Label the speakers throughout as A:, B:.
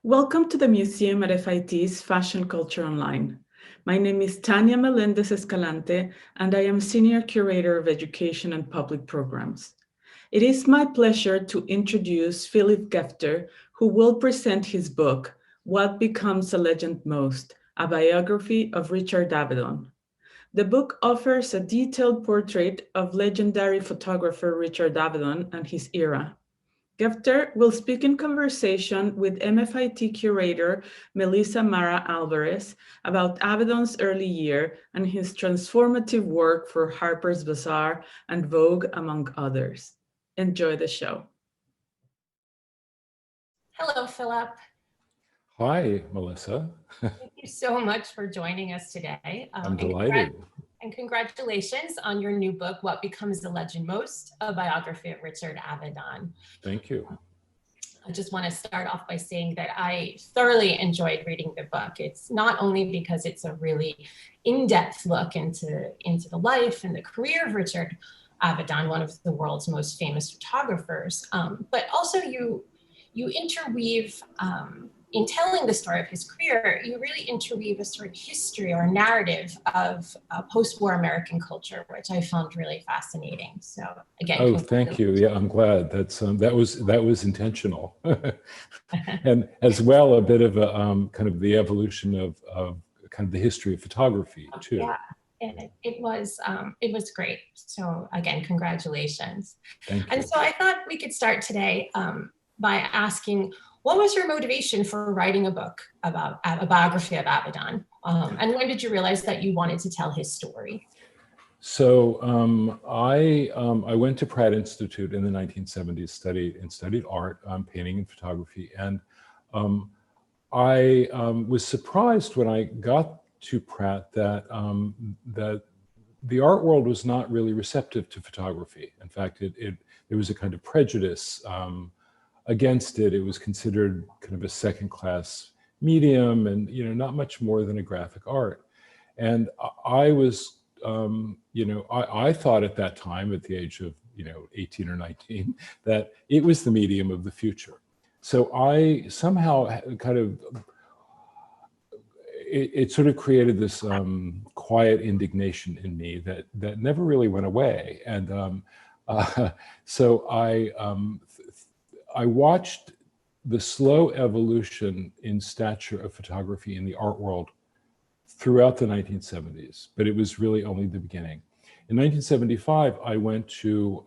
A: Welcome to the museum at FIT's Fashion Culture Online. My name is Tania Melendez Escalante, and I am Senior Curator of Education and Public Programs. It is my pleasure to introduce Philip Gefter, who will present his book, What Becomes a Legend Most? A Biography of Richard Avedon. The book offers a detailed portrait of legendary photographer Richard Avedon and his era. Gefter will speak in conversation with MFIT curator Melissa Marra-Alvarez about Avedon's early year and his transformative work for Harper's Bazaar and Vogue, among others. Enjoy the show.
B: Hello, Philip.
C: Hi, Melissa.
B: Thank you so much for joining us today.
C: I'm delighted.
B: And congratulations on your new book, What Becomes a Legend Most? A Biography of Richard Avedon.
C: Thank you.
B: I just want to start off by saying that I thoroughly enjoyed reading the book. It's not only because it's a really in-depth look into the life and the career of Richard Avedon, one of the world's most famous photographers, but also you interweave, in telling the story of his career, you really interweave a sort of history or narrative of post-war American culture, which I found really fascinating. So again,
C: oh, thank you. Yeah, I'm glad. That's that was intentional, and as well a bit of a kind of the evolution of kind of the history of photography too.
B: Yeah, and it was great. So again, congratulations.
C: Thank you.
B: And so I thought we could start today by asking, what was your motivation for writing a book about a biography of Avedon? And when did you realize that you wanted to tell his story?
C: So I went to Pratt Institute in the 1970s, studied art, painting and photography. And I was surprised when I got to Pratt that the art world was not really receptive to photography. In fact, there was a kind of prejudice against it. It was considered kind of a second-class medium, and not much more than a graphic art. And I was, I thought at that time, at the age of 18 or 19, that it was the medium of the future. So I somehow kind of it sort of created this quiet indignation in me that never really went away. And so I watched the slow evolution in stature of photography in the art world throughout the 1970s, but it was really only the beginning. In 1975, I went to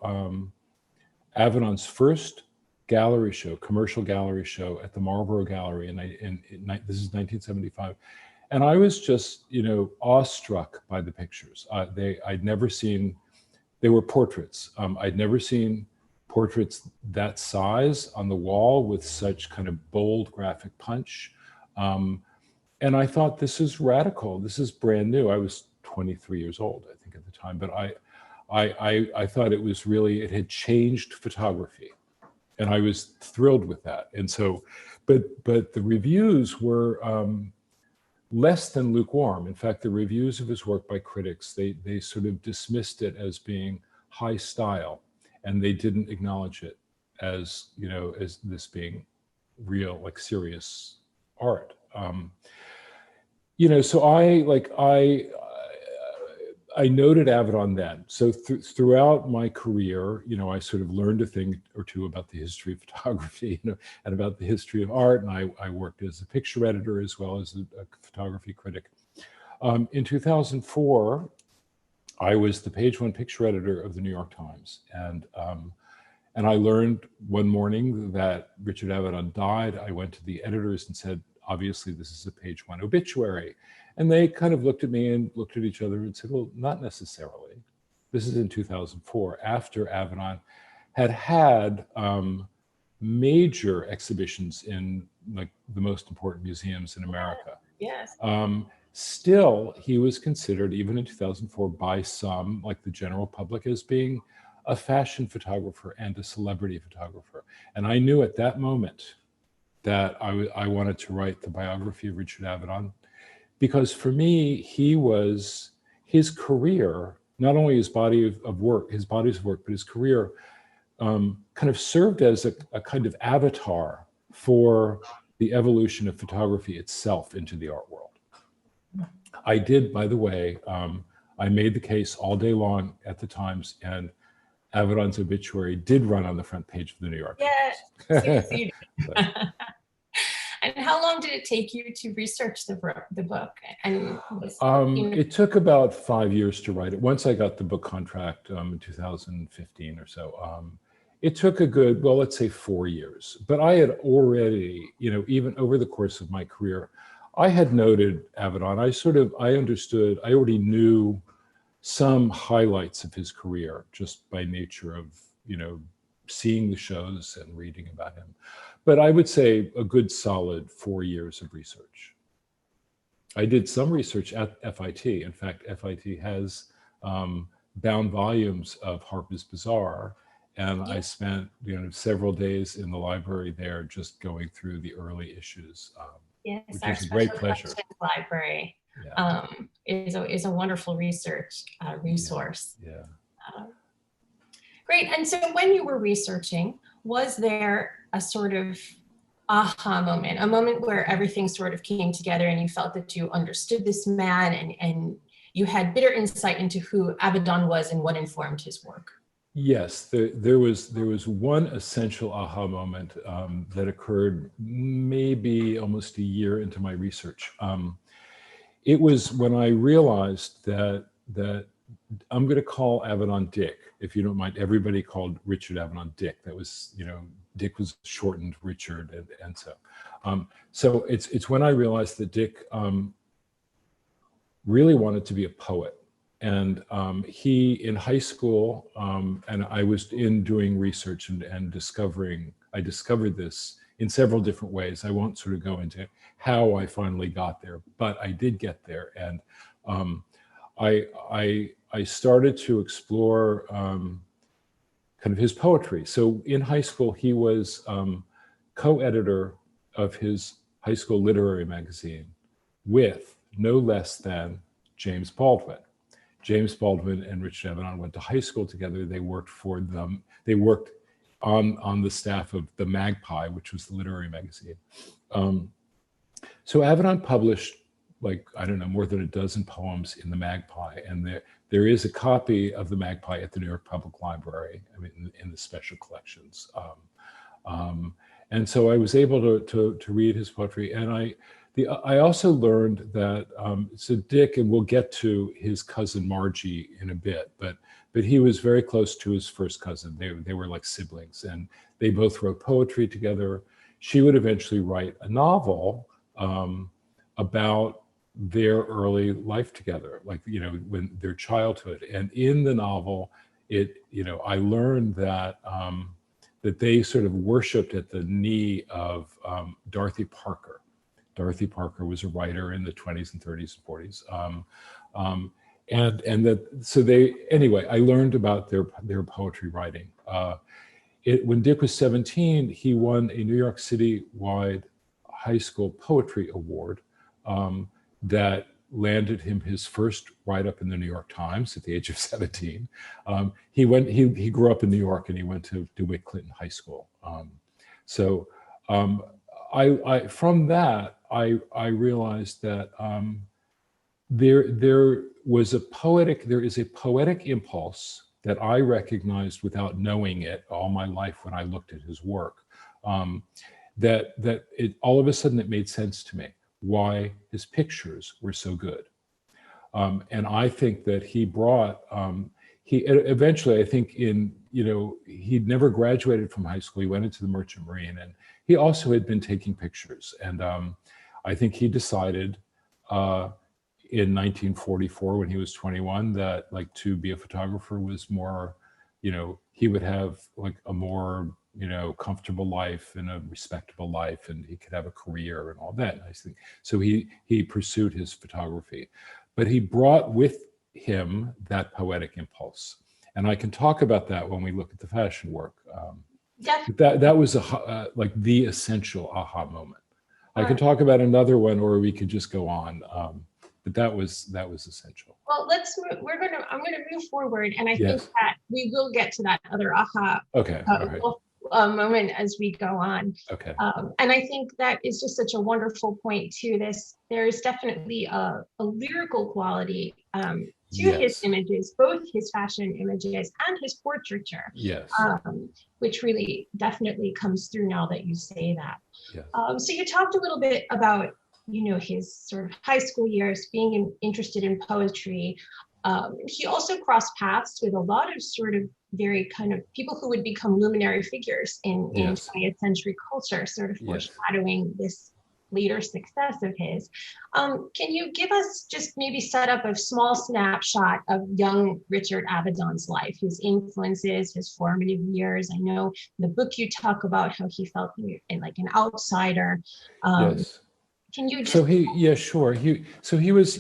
C: Avedon's first gallery show, commercial gallery show at the Marlborough Gallery, and this is 1975. And I was just, awestruck by the pictures. I'd never seen, they were portraits. I'd never seen portraits that size on the wall with such kind of bold graphic punch. And I thought, this is radical. This is brand new. I was 23 years old, I think, at the time, but I thought it was really, it had changed photography. And I was thrilled with that. And so, but the reviews were less than lukewarm. In fact, the reviews of his work by critics, they sort of dismissed it as being high style. And they didn't acknowledge it as, as this being real, like serious art. So I noted Avedon then. So throughout my career, I sort of learned a thing or two about the history of photography, and about the history of art. And I worked as a picture editor as well as a photography critic. In 2004, I was the page one picture editor of the New York Times. And I learned one morning that Richard Avedon died. I went to the editors and said, obviously this is a page one obituary. And they kind of looked at me and looked at each other and said, well, not necessarily. This is in 2004, after Avedon had major exhibitions in like the most important museums in America.
B: Yes.
C: Still, he was considered, even in 2004, by some, like the general public, as being a fashion photographer and a celebrity photographer. And I knew at that moment that I wanted to write the biography of Richard Avedon, because for me, his career, not only his bodies of work, but his career kind of served as a kind of avatar for the evolution of photography itself into the art world. I did, by the way, I made the case all day long at the Times, and Avedon's obituary did run on the front page of the New York Times.
B: Yes, you did. And how long did it take you to research the book? And
C: it took about 5 years to write it. Once I got the book contract in 2015 or so, it took a good, well, let's say 4 years. But I had already, even over the course of my career, I had noted Avedon. I understood, I already knew some highlights of his career just by nature of, seeing the shows and reading about him. But I would say a good solid 4 years of research. I did some research at FIT. In fact, FIT has bound volumes of Harper's Bazaar, and I spent several days in the library there just going through the early issues,
B: yes,
C: which
B: our
C: is a great pleasure.
B: Library is a wonderful research resource.
C: Yeah.
B: Great. And so when you were researching, was there a sort of aha moment, a moment where everything sort of came together and you felt that you understood this man and you had better insight into who Avedon was and what informed his work?
C: Yes, there was one essential aha moment that occurred maybe almost a year into my research. It was when I realized that I'm going to call Avedon Dick, if you don't mind. Everybody called Richard Avedon Dick. That was, Dick was shortened Richard, and so. So it's when I realized that Dick really wanted to be a poet. And he, in high school, and I was doing research and I discovered this in several different ways. I won't sort of go into how I finally got there, but I did get there. And I started to explore kind of his poetry. So in high school, he was co-editor of his high school literary magazine with no less than James Baldwin. James Baldwin and Richard Avedon went to high school together. They worked for them. They worked on the staff of the Magpie, which was the literary magazine. So Avedon published, like, I don't know, more than a dozen poems in the Magpie. And there is a copy of the Magpie at the New York Public Library, I mean, in the special collections. And so I was able to read his poetry. And I also learned that, so Dick, and we'll get to his cousin Margie in a bit, but he was very close to his first cousin. They were like siblings, and they both wrote poetry together. She would eventually write a novel about their early life together, like, when their childhood. And in the novel, I learned that that they sort of worshipped at the knee of Dorothy Parker. Dorothy Parker was a writer in the 20s and 30s and 40s. Anyway, I learned about their poetry writing. When Dick was 17, he won a New York City-wide high school poetry award that landed him his first write-up in the New York Times at the age of 17. He grew up in New York, and he went to DeWitt Clinton High School. From that, I realized that there is a poetic impulse that I recognized without knowing it all my life when I looked at his work. That all of a sudden it made sense to me why his pictures were so good. And I think that he brought, eventually, I think he'd never graduated from high school. He went into the Merchant Marine, and he also had been taking pictures. And I think he decided in 1944, when he was 21, that like to be a photographer was more, he would have like a more, comfortable life and a respectable life, and he could have a career and all that. And I think so. He pursued his photography, but he brought with him that poetic impulse. And I can talk about that when we look at the fashion work. That was like the essential aha moment. I can talk about another one, or we could just go on. But that was essential.
B: Well, I'm gonna move forward, and I think that we will get to that other aha.
C: Okay. All right.
B: moment as we go on.
C: Okay.
B: And I think that is just such a wonderful point to this. There's definitely a lyrical quality to his images, both his fashion images and his portraiture.
C: Yes.
B: Which really definitely comes through now that you say that.
C: Yes.
B: So you talked a little bit about, his sort of high school years, being interested in poetry. He also crossed paths with a lot of sort of very kind of people who would become luminary figures in 20th century culture, sort of foreshadowing this later success of his. Can you give us just maybe set up a small snapshot of young Richard Avedon's life, his influences, his formative years? I know in the book you talk about how he felt like an outsider.
C: Yes.
B: Can you just...
C: So sure. He was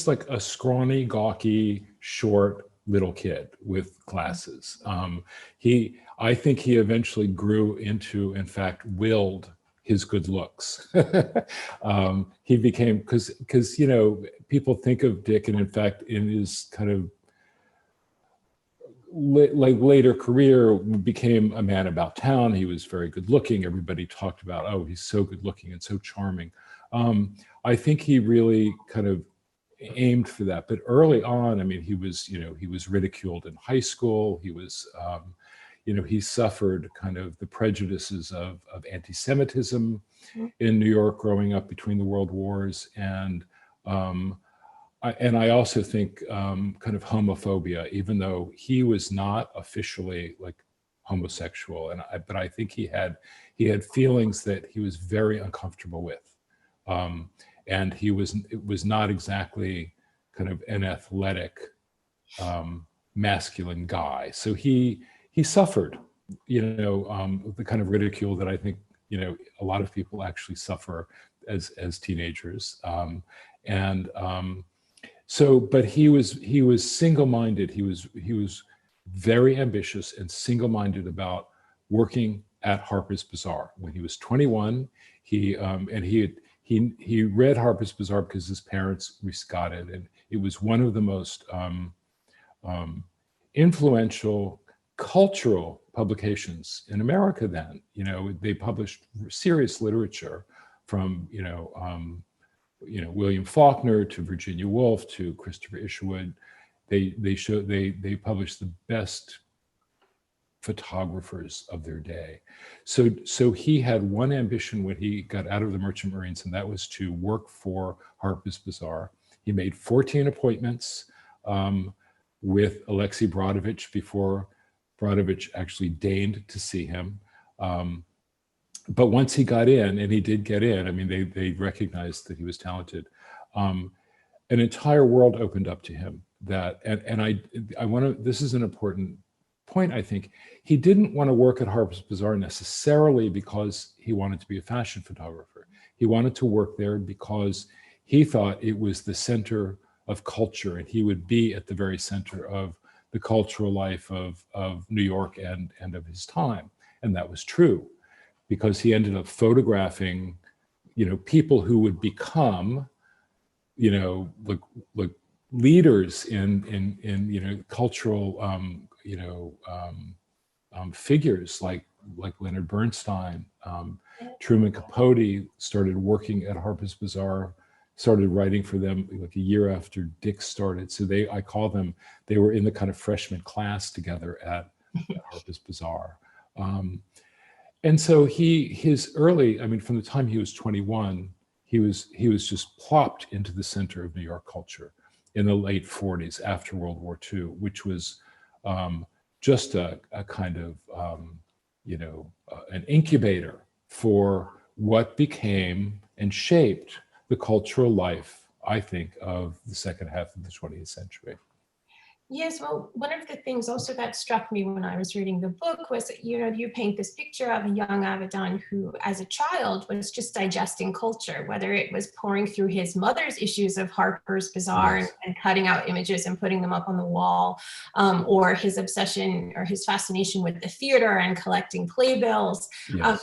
C: like a scrawny, gawky, short little kid with glasses. I think he eventually grew into, in fact, willed his good looks. He became, because people think of Dick, and in fact, in his kind of later career, became a man about town. He was very good looking. Everybody talked about, oh, he's so good looking and so charming. I think he really kind of aimed for that. But early on, I mean, he was ridiculed in high school. He was, he suffered kind of the prejudices of anti-Semitism in New York growing up between the world wars. And I also think kind of homophobia, even though he was not officially like homosexual. But I think he had feelings that he was very uncomfortable with. And it was not exactly kind of an athletic, masculine guy. So he suffered, the kind of ridicule that I think, a lot of people actually suffer as teenagers. But he was single-minded. He was very ambitious and single-minded about working at Harper's Bazaar. When he was 21, he read Harper's Bazaar because his parents got it, and it was one of the most influential cultural publications in America then. They published serious literature from William Faulkner to Virginia Woolf to Christopher Isherwood. They published the best photographers of their day. So he had one ambition when he got out of the Merchant Marines, and that was to work for Harper's Bazaar. He made 14 appointments with Alexei Brodovich before Brodovich actually deigned to see him. But once he got in, and he did get in, I mean, they recognized that he was talented. An entire world opened up to him. I want to. This is an important point. I think he didn't want to work at Harper's Bazaar necessarily because he wanted to be a fashion photographer. He wanted to work there because he thought it was the center of culture, and he would be at the very center of the cultural life of New York and of his time. And that was true, because he ended up photographing, people who would become, like leaders in cultural, figures like Leonard Bernstein. Truman Capote started working at Harper's Bazaar, started writing for them like a year after Dick started. So they were in the kind of freshman class together at Harper's Bazaar. And so from the time he was 21, he was just plopped into the center of New York culture in the late 40s after World War II, which was just a kind of, an incubator for what became and shaped the cultural life, I think, of the second half of the 20th century.
B: Yes, well, one of the things also that struck me when I was reading the book was that, you paint this picture of a young Avedon who, as a child, was just digesting culture, whether it was pouring through his mother's issues of Harper's Bazaar and cutting out images and putting them up on the wall, or his obsession or his fascination with the theater and collecting playbills.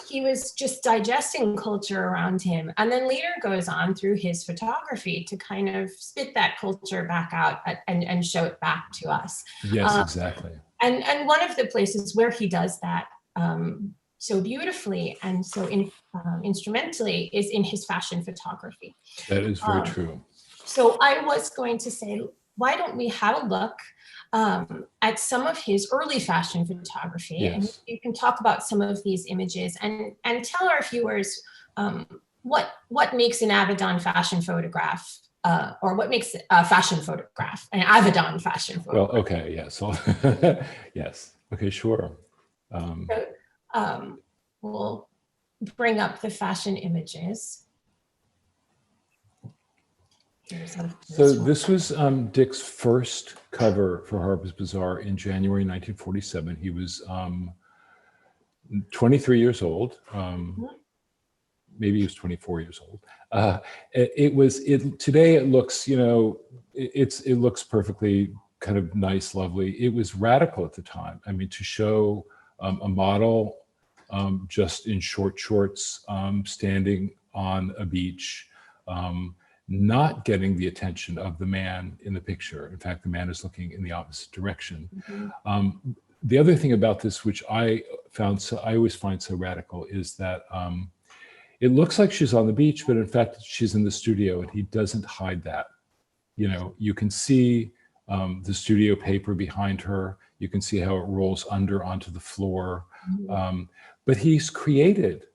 B: He was just digesting culture around him, and then later goes on through his photography to kind of spit that culture back out and show it back to us.
C: Yes, exactly.
B: And one of the places where he does that so beautifully and so instrumentally is in his fashion photography.
C: That is very true.
B: So I was going to say, why don't we have a look at some of his early fashion photography,
C: Yes.
B: and you can talk about some of these images and tell our viewers what makes an Avedon fashion photograph, or what makes a fashion photograph, an Avedon fashion photograph.
C: Well, okay, yes. Yes, okay, sure.
B: We'll bring up the fashion images.
C: So this was Dick's first cover for Harper's Bazaar in January 1947. He was 23 years old. Maybe he was 24 years old. Today it looks, you know, it looks perfectly kind of nice, lovely. It was radical at the time. I mean, to show a model just in short shorts, standing on a beach, not getting the attention of the man in the picture. In fact, the man is looking in the opposite direction. The other thing about this, which I always find so radical, is that it looks like she's on the beach, but in fact, she's in the studio, and he doesn't hide that. You know, you can see the studio paper behind her. You can see how it rolls under onto the floor. But he's created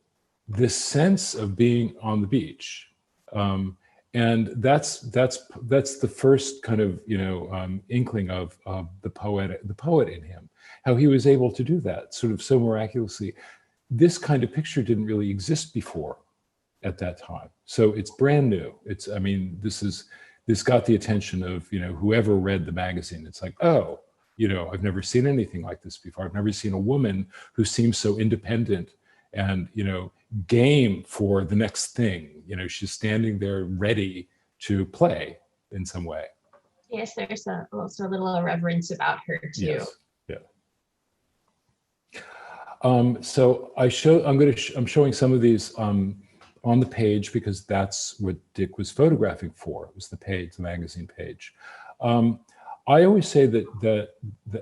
C: this sense of being on the beach. And that's the first kind of, you know, inkling of the poet in him, how he was able to do that sort of so miraculously. This kind of picture didn't really exist before at that time. So it's brand new. I mean, this got the attention of, you know, whoever read the magazine. It's like, oh, you know, I've never seen anything like this before. I've never seen a woman who seems so independent and, you know, game for the next thing. You know, she's standing there ready to play in some way.
B: Yes, there's also a little irreverence about her too.
C: Yes. Yeah. So I'm showing some of these on the page because that's what Dick was photographing for. It was the page, the magazine page. I always say that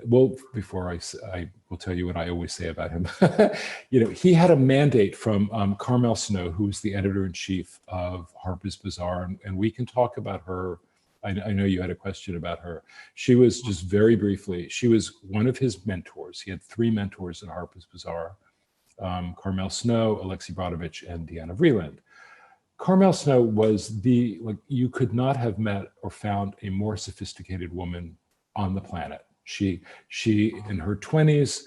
C: well, before I will tell you what I always say about him. You know, he had a mandate from Carle Snow, who was the editor-in-chief of Harper's Bazaar, and we can talk about her. I know you had a question about her. She was, just very briefly, she was one of his mentors. He had 3 mentors at Harper's Bazaar: Carle Snow, Alexei Brodovich, and Deanna Vreeland. Carle Snow was you could not have met or found a more sophisticated woman on the planet. She in her 20s,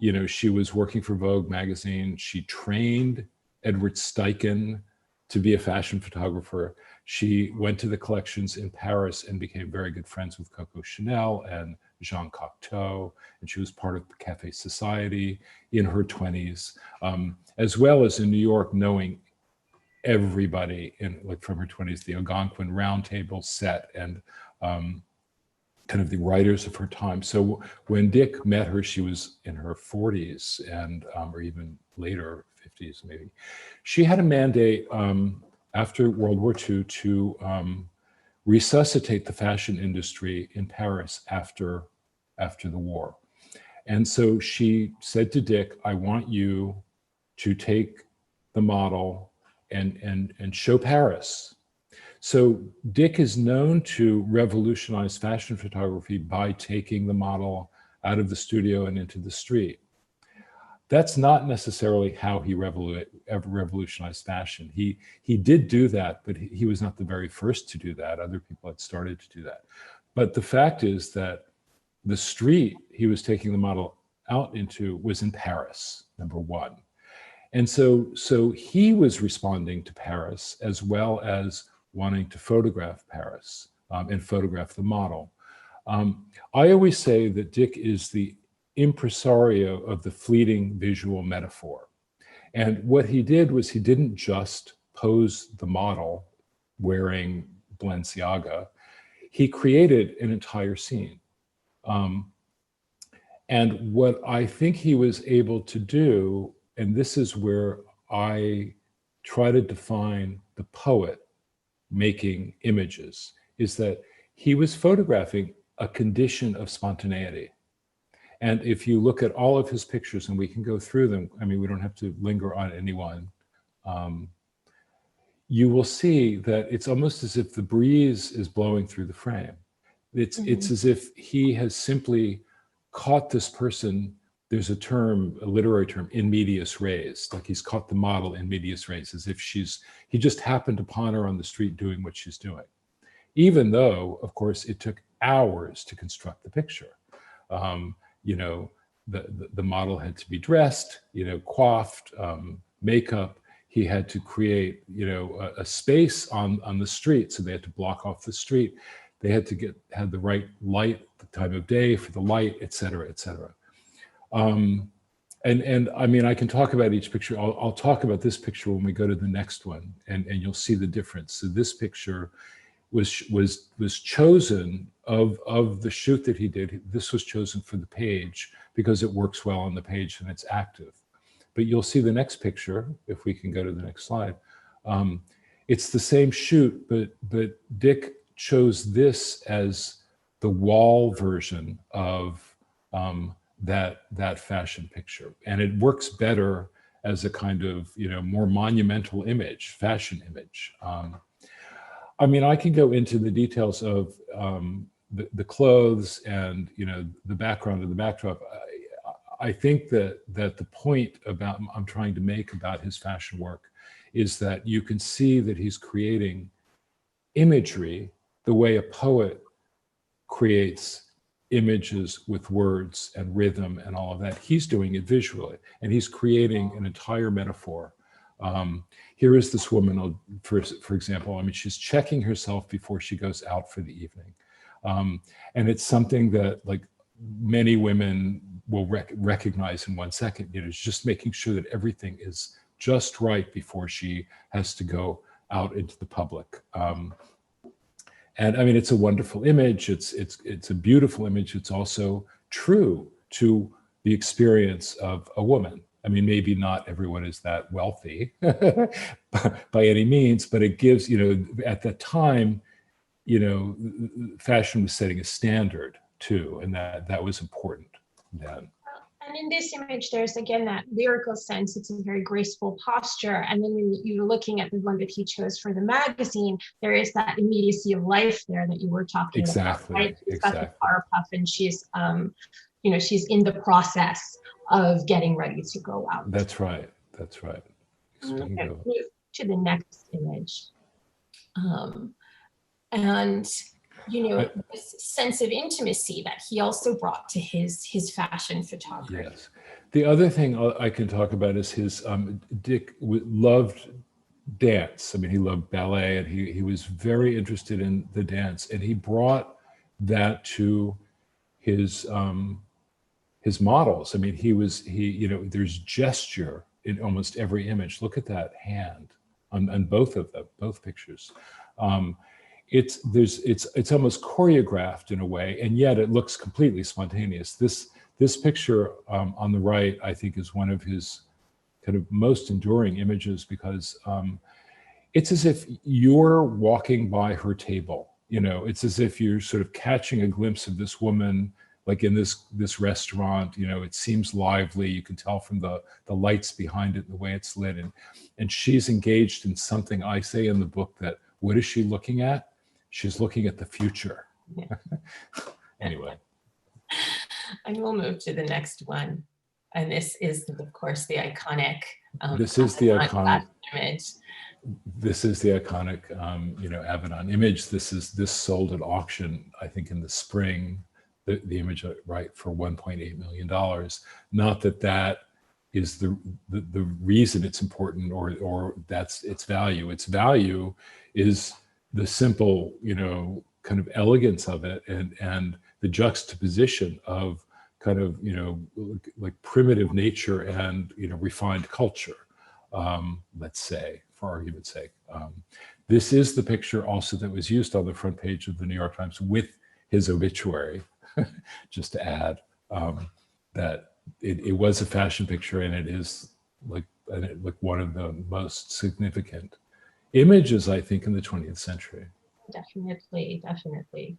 C: you know, she was working for Vogue magazine. She trained Edward Steichen to be a fashion photographer. She went to the collections in Paris and became very good friends with Coco Chanel and Jean Cocteau, and she was part of the Cafe Society in her 20s, as well as in New York, knowing everybody from her 20s, the Algonquin Round Table set, and kind of the writers of her time. So when Dick met her, she was in her 40s and or even later, 50s maybe. She had a mandate after World War II to resuscitate the fashion industry in Paris after the war. And so she said to Dick, I want you to take the model and show Paris. So Dick is known to revolutionize fashion photography by taking the model out of the studio and into the street. That's not necessarily how he revolutionized fashion. He did do that, but he was not the very first to do that. Other people had started to do that. But the fact is that the street he was taking the model out into was in Paris, number one. And so he was responding to Paris as well as wanting to photograph Paris and photograph the model. I always say that Dick is the impresario of the fleeting visual metaphor. And what he did was he didn't just pose the model wearing Balenciaga. He created an entire scene. And what I think he was able to do, and this is where I try to define the poet making images, is that he was photographing a condition of spontaneity. And if you look at all of his pictures, and we can go through them, I mean, we don't have to linger on any one, you will see that it's almost as if the breeze is blowing through the frame. It's as if he has simply caught this person. There's a term, a literary term, in medias res, like he's caught the model in medias res, as if he just happened upon her on the street doing what she's doing. Even though, of course, it took hours to construct the picture. You know, the model had to be dressed, you know, coiffed, makeup. He had to create, you know, a space on the street, so they had to block off the street. They had to have the right light, the time of day for the light, et cetera, et cetera. And I mean, I can talk about each picture. I'll talk about this picture when we go to the next one, and you'll see the difference. So this picture was chosen of the shoot that he did. This was chosen for the page because it works well on the page and it's active. But you'll see the next picture, if we can go to the next slide. It's the same shoot, but Dick chose this as the wall version of that fashion picture. And it works better as a kind of, you know, more monumental image, fashion image. I mean, I can go into the details of the clothes and, you know, the background and the backdrop. I think that the point I'm trying to make about his fashion work is that you can see that he's creating imagery the way a poet creates images with words and rhythm and all of that. He's doing it visually, and he's creating an entire metaphor. Here is this woman, for example, I mean, she's checking herself before she goes out for the evening. And it's something that, like, many women will recognize in 1 second. You know, it's just making sure that everything is just right before she has to go out into the public. And I mean, it's a wonderful image. It's a beautiful image. It's also true to the experience of a woman. I mean, maybe not everyone is that wealthy by any means, but it gives, you know, at that time, you know, fashion was setting a standard too, and that was important then.
B: And in this image, there's again that lyrical sense. It's a very graceful posture. And then when you're looking at the one that he chose for the magazine, there is that immediacy of life there that you were talking about. Right? She's got the power puff, and she's, you know, she's in the process of getting ready to go out.
C: That's right. That's right.
B: Okay, move to the next image. And you know, this sense of intimacy that he also brought to his fashion photography.
C: Yes. The other thing I can talk about is his, Dick loved dance. I mean, he loved ballet, and he was very interested in the dance, and he brought that to his models. I mean, he, you know, there's gesture in almost every image. Look at that hand on both of them, both pictures. It's almost choreographed in a way, and yet it looks completely spontaneous. This picture on the right, I think, is one of his kind of most enduring images, because it's as if you're walking by her table. You know, it's as if you're sort of catching a glimpse of this woman, like in this restaurant. You know, it seems lively. You can tell from the lights behind it and the way it's lit, and she's engaged in something. I say in the book that, what is she looking at? She's looking at the future. Yeah. Anyway.
B: And we'll move to the next one. And this is, of course, the iconic.
C: This is the iconic
B: image.
C: This is the iconic, you know, Avedon image. This sold at auction, I think, in the spring. The image, right, for $1.8 million. Not that is the reason it's important, or that's its value. Its value is the simple, you know, kind of elegance of it, and the juxtaposition of kind of, you know, like primitive nature and, you know, refined culture, let's say, for argument's sake. This is the picture also that was used on the front page of the New York Times with his obituary, just to add that it was a fashion picture, and it is like one of the most significant images, I think, in the 20th century.
B: Definitely, definitely.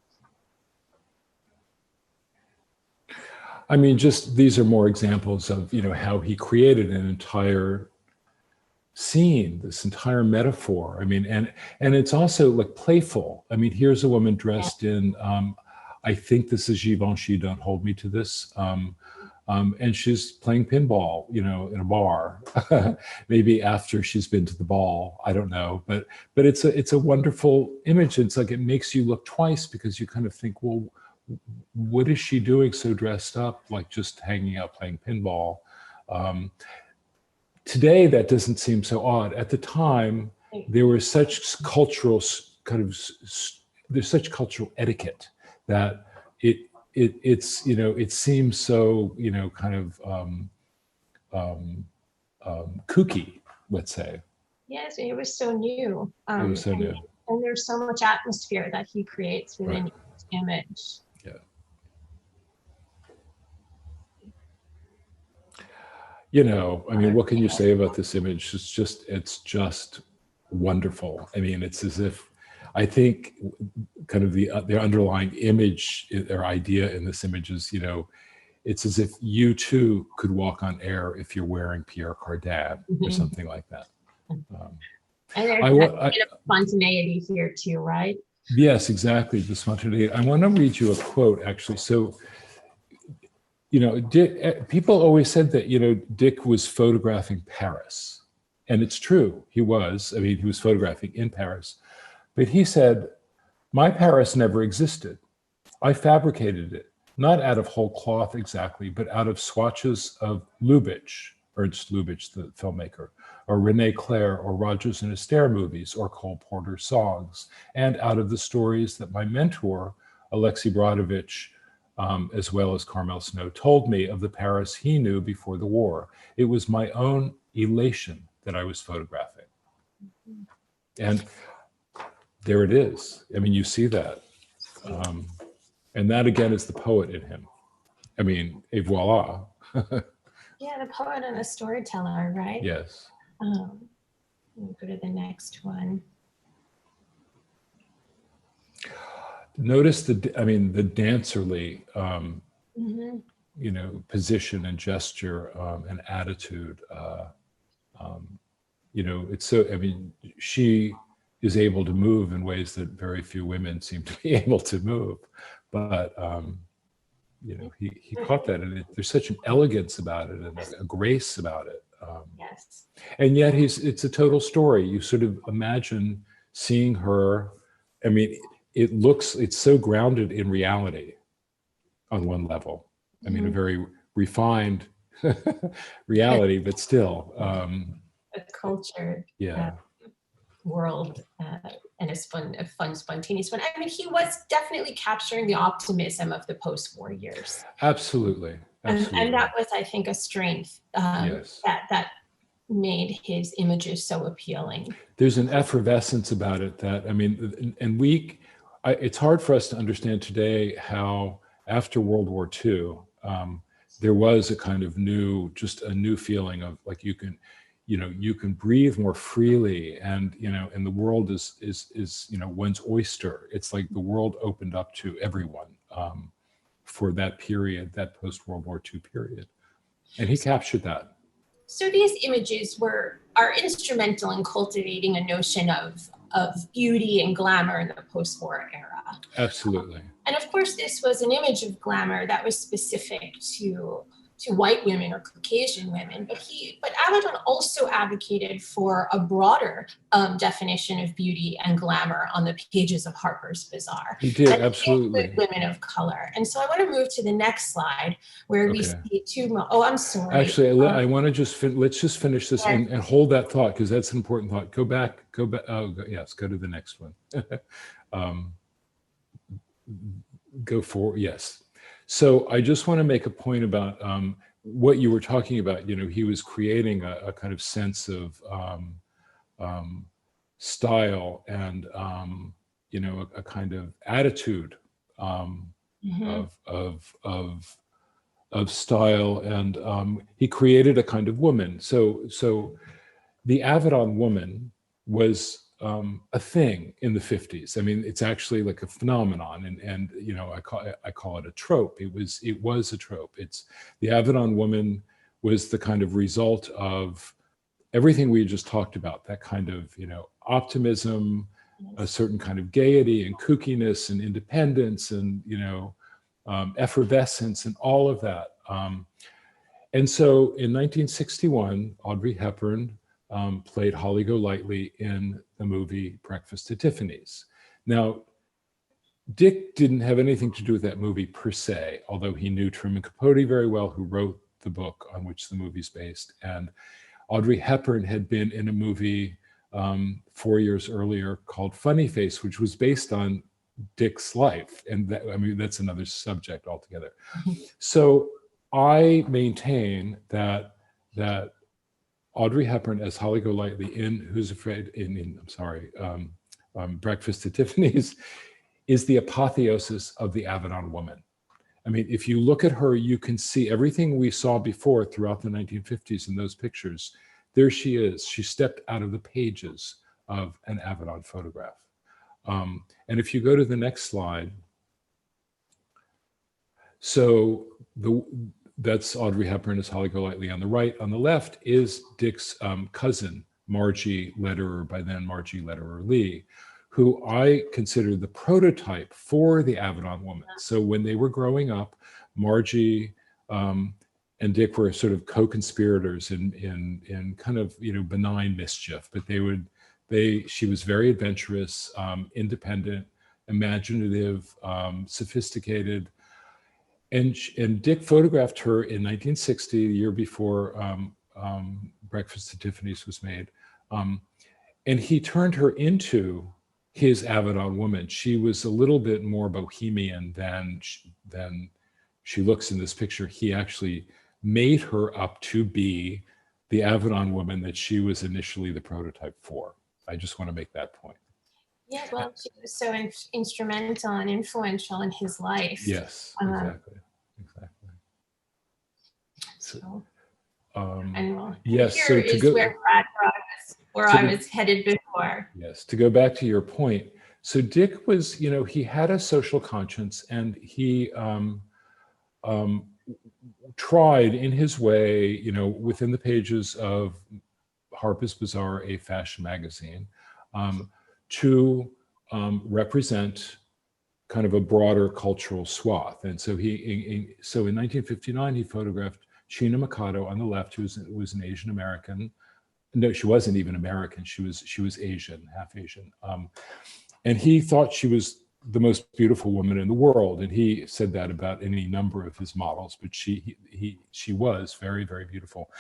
C: I mean, just these are more examples of, you know, how he created an entire scene, this entire metaphor. I mean, and it's also like playful. I mean, here's a woman dressed in, I think this is Givenchy, don't hold me to this. And she's playing pinball, you know, in a bar, maybe after she's been to the ball. I don't know, but it's a wonderful image. It's like it makes you look twice because you kind of think, well, what is she doing so dressed up, like just hanging out playing pinball? Today, that doesn't seem so odd. At the time, there was such cultural there's such cultural etiquette that it's you know, it seems so, you know, kind of kooky, let's say.
B: Yes, it was so new.
C: It was so new.
B: And there's so much atmosphere that he creates within each image.
C: Yeah. You know, I mean, what can you say about this image? It's just wonderful. I mean, it's as if, I think kind of the underlying image or idea in this image is, you know, it's as if you too could walk on air if you're wearing Pierre Cardin or something like that.
B: And there's a bit of spontaneity here too, right?
C: Yes, exactly, the spontaneity. I want to read you a quote, actually. So, you know, people always said that, you know, Dick was photographing Paris. And it's true, he was. I mean, he was photographing in Paris. But he said, my Paris never existed. I fabricated it, not out of whole cloth exactly, but out of swatches of Lubitsch, Ernst Lubitsch, the filmmaker, or René Clair, or Rodgers and Astaire movies, or Cole Porter songs, and out of the stories that my mentor, Alexei Brodovich, as well as Carle Snow, told me of the Paris he knew before the war. It was my own elation that I was photographing. And there it is. I mean, you see that. And that again is the poet in him. I mean, et voila.
B: Yeah, the poet and the storyteller, right?
C: Yes.
B: We'll go to the next one.
C: Notice the dancerly, you know, position and gesture and attitude. You know, it's so, I mean, she is able to move in ways that very few women seem to be able to move. But, you know, he caught that, and there's such an elegance about it and a grace about it.
B: Yes.
C: And yet it's a total story. You sort of imagine seeing her, I mean, it's so grounded in reality on one level. I mean, a very refined reality, but still.
B: A culture.
C: Yeah.
B: World and a fun, spontaneous one. I mean, he was definitely capturing the optimism of the post-war years.
C: Absolutely. Absolutely.
B: And that was, I think, a strength
C: Yes.
B: that made his images so appealing.
C: There's an effervescence about it that, I mean, and it's hard for us to understand today how after World War II, there was a kind of just a new feeling of like you can breathe more freely, and and the world is one's oyster. It's like the world opened up to everyone for that period, that post World War II period, and he captured that.
B: So these images are instrumental in cultivating a notion of beauty and glamour in the post-war era.
C: Absolutely.
B: And of course, this was an image of glamour that was specific to white women or Caucasian women, but Avedon also advocated for a broader definition of beauty and glamour on the pages of Harper's Bazaar.
C: He did, absolutely.
B: Women of color. And so I want to move to the next slide where we see two, I'm sorry.
C: Actually, I want to let's just finish this and hold that thought, because that's an important thought. Go back, yes, go to the next one. Go forward, yes. So I just want to make a point about what you were talking about. He was creating a kind of sense of style and a kind of attitude of style, and he created a kind of woman. So the Avedon woman was a thing in the 50s. I mean, it's actually like a phenomenon, and you know, I call it a trope. It was a trope. It's the Avedon woman was the kind of result of everything we just talked about, that kind of, you know, optimism, a certain kind of gaiety and kookiness and independence and, you know, effervescence and all of that. And so in 1961, Audrey Hepburn played Holly Golightly in the movie Breakfast at Tiffany's. Now, Dick didn't have anything to do with that movie per se, although he knew Truman Capote very well, who wrote the book on which the movie's based. And Audrey Hepburn had been in a movie 4 years earlier called Funny Face, which was based on Dick's life. And that, I mean, that's another subject altogether. So I maintain that Audrey Hepburn as Holly Golightly in Who's Afraid, Breakfast at Tiffany's, is the apotheosis of the Avedon woman. I mean, if you look at her, you can see everything we saw before throughout the 1950s in those pictures. There she is. She stepped out of the pages of an Avedon photograph. And if you go to the next slide, so that's Audrey Hepburn as Holly Golightly on the right. On the left is Dick's cousin, Marjorie Lederer, by then Marjorie Lederer Lee, who I consider the prototype for the Avedon woman. So when they were growing up, Margie and Dick were sort of co-conspirators in kind of, you know, benign mischief, but she was very adventurous, independent, imaginative, sophisticated. And Dick photographed her in 1960, the year before Breakfast at Tiffany's was made. And he turned her into his Avedon woman. She was a little bit more bohemian than she looks in this picture. He actually made her up to be the Avedon woman that she was initially the prototype for. I just want to make that point.
B: Yeah, well, she was so instrumental and influential in his life.
C: Yes, exactly.
B: So,
C: yes,
B: here
C: so
B: is where I was headed before.
C: Yes, to go back to your point. So Dick was, you know, he had a social conscience, and he tried in his way, you know, within the pages of Harper's Bazaar, a fashion magazine, to represent kind of a broader cultural swath. And so so in 1959, he photographed Sheena Mikado on the left, who was an Asian American. No, she wasn't even American. She was Asian, half Asian. And he thought she was the most beautiful woman in the world. And he said that about any number of his models, but she was very, very beautiful.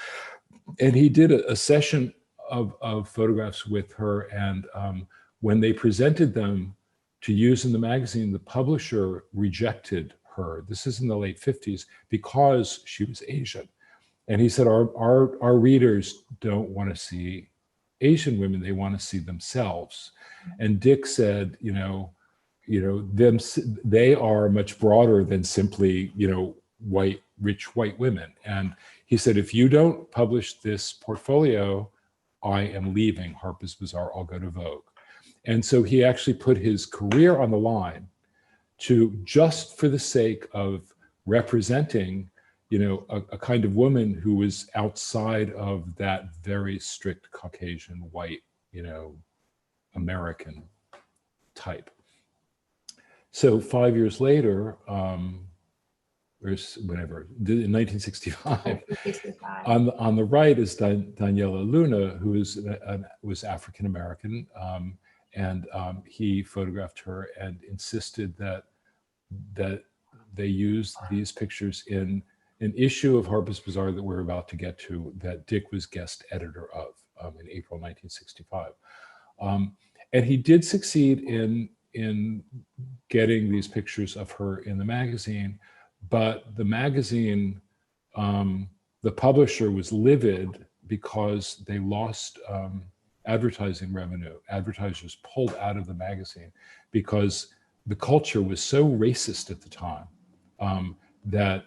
C: And he did a session of photographs with her. And when they presented them to use in the magazine, the publisher rejected her. This is in the late 50s because she was Asian. And he said, our readers don't want to see Asian women, they want to see themselves. And Dick said, they are much broader than simply, rich white women. And he said, if you don't publish this portfolio, I am leaving Harper's Bazaar, I'll go to Vogue. And so he actually put his career on the line to, just for the sake of representing a kind of woman who was outside of that very strict Caucasian white, American type. So 5 years later, or whenever, in 1965, on the right is Donyale Luna, who was African American, and he photographed her and insisted that they used these pictures in an issue of Harper's Bazaar that we're about to get to, that Dick was guest editor of in April 1965. And he did succeed in getting these pictures of her in the magazine, but the magazine, the publisher was livid because they lost advertising revenue. Advertisers pulled out of the magazine because the culture was so racist at the time that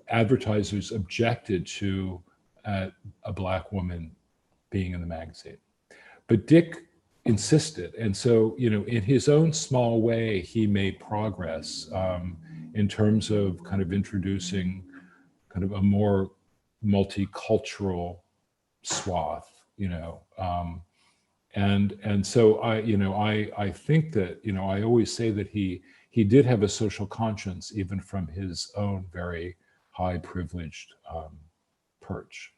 C: advertisers objected to a Black woman being in the magazine. but Dick insisted. And so, in his own small way, he made progress in terms of kind of introducing kind of a more multicultural swath, and so I think that, I always say that he did have a social conscience, even from his own very high privileged perch.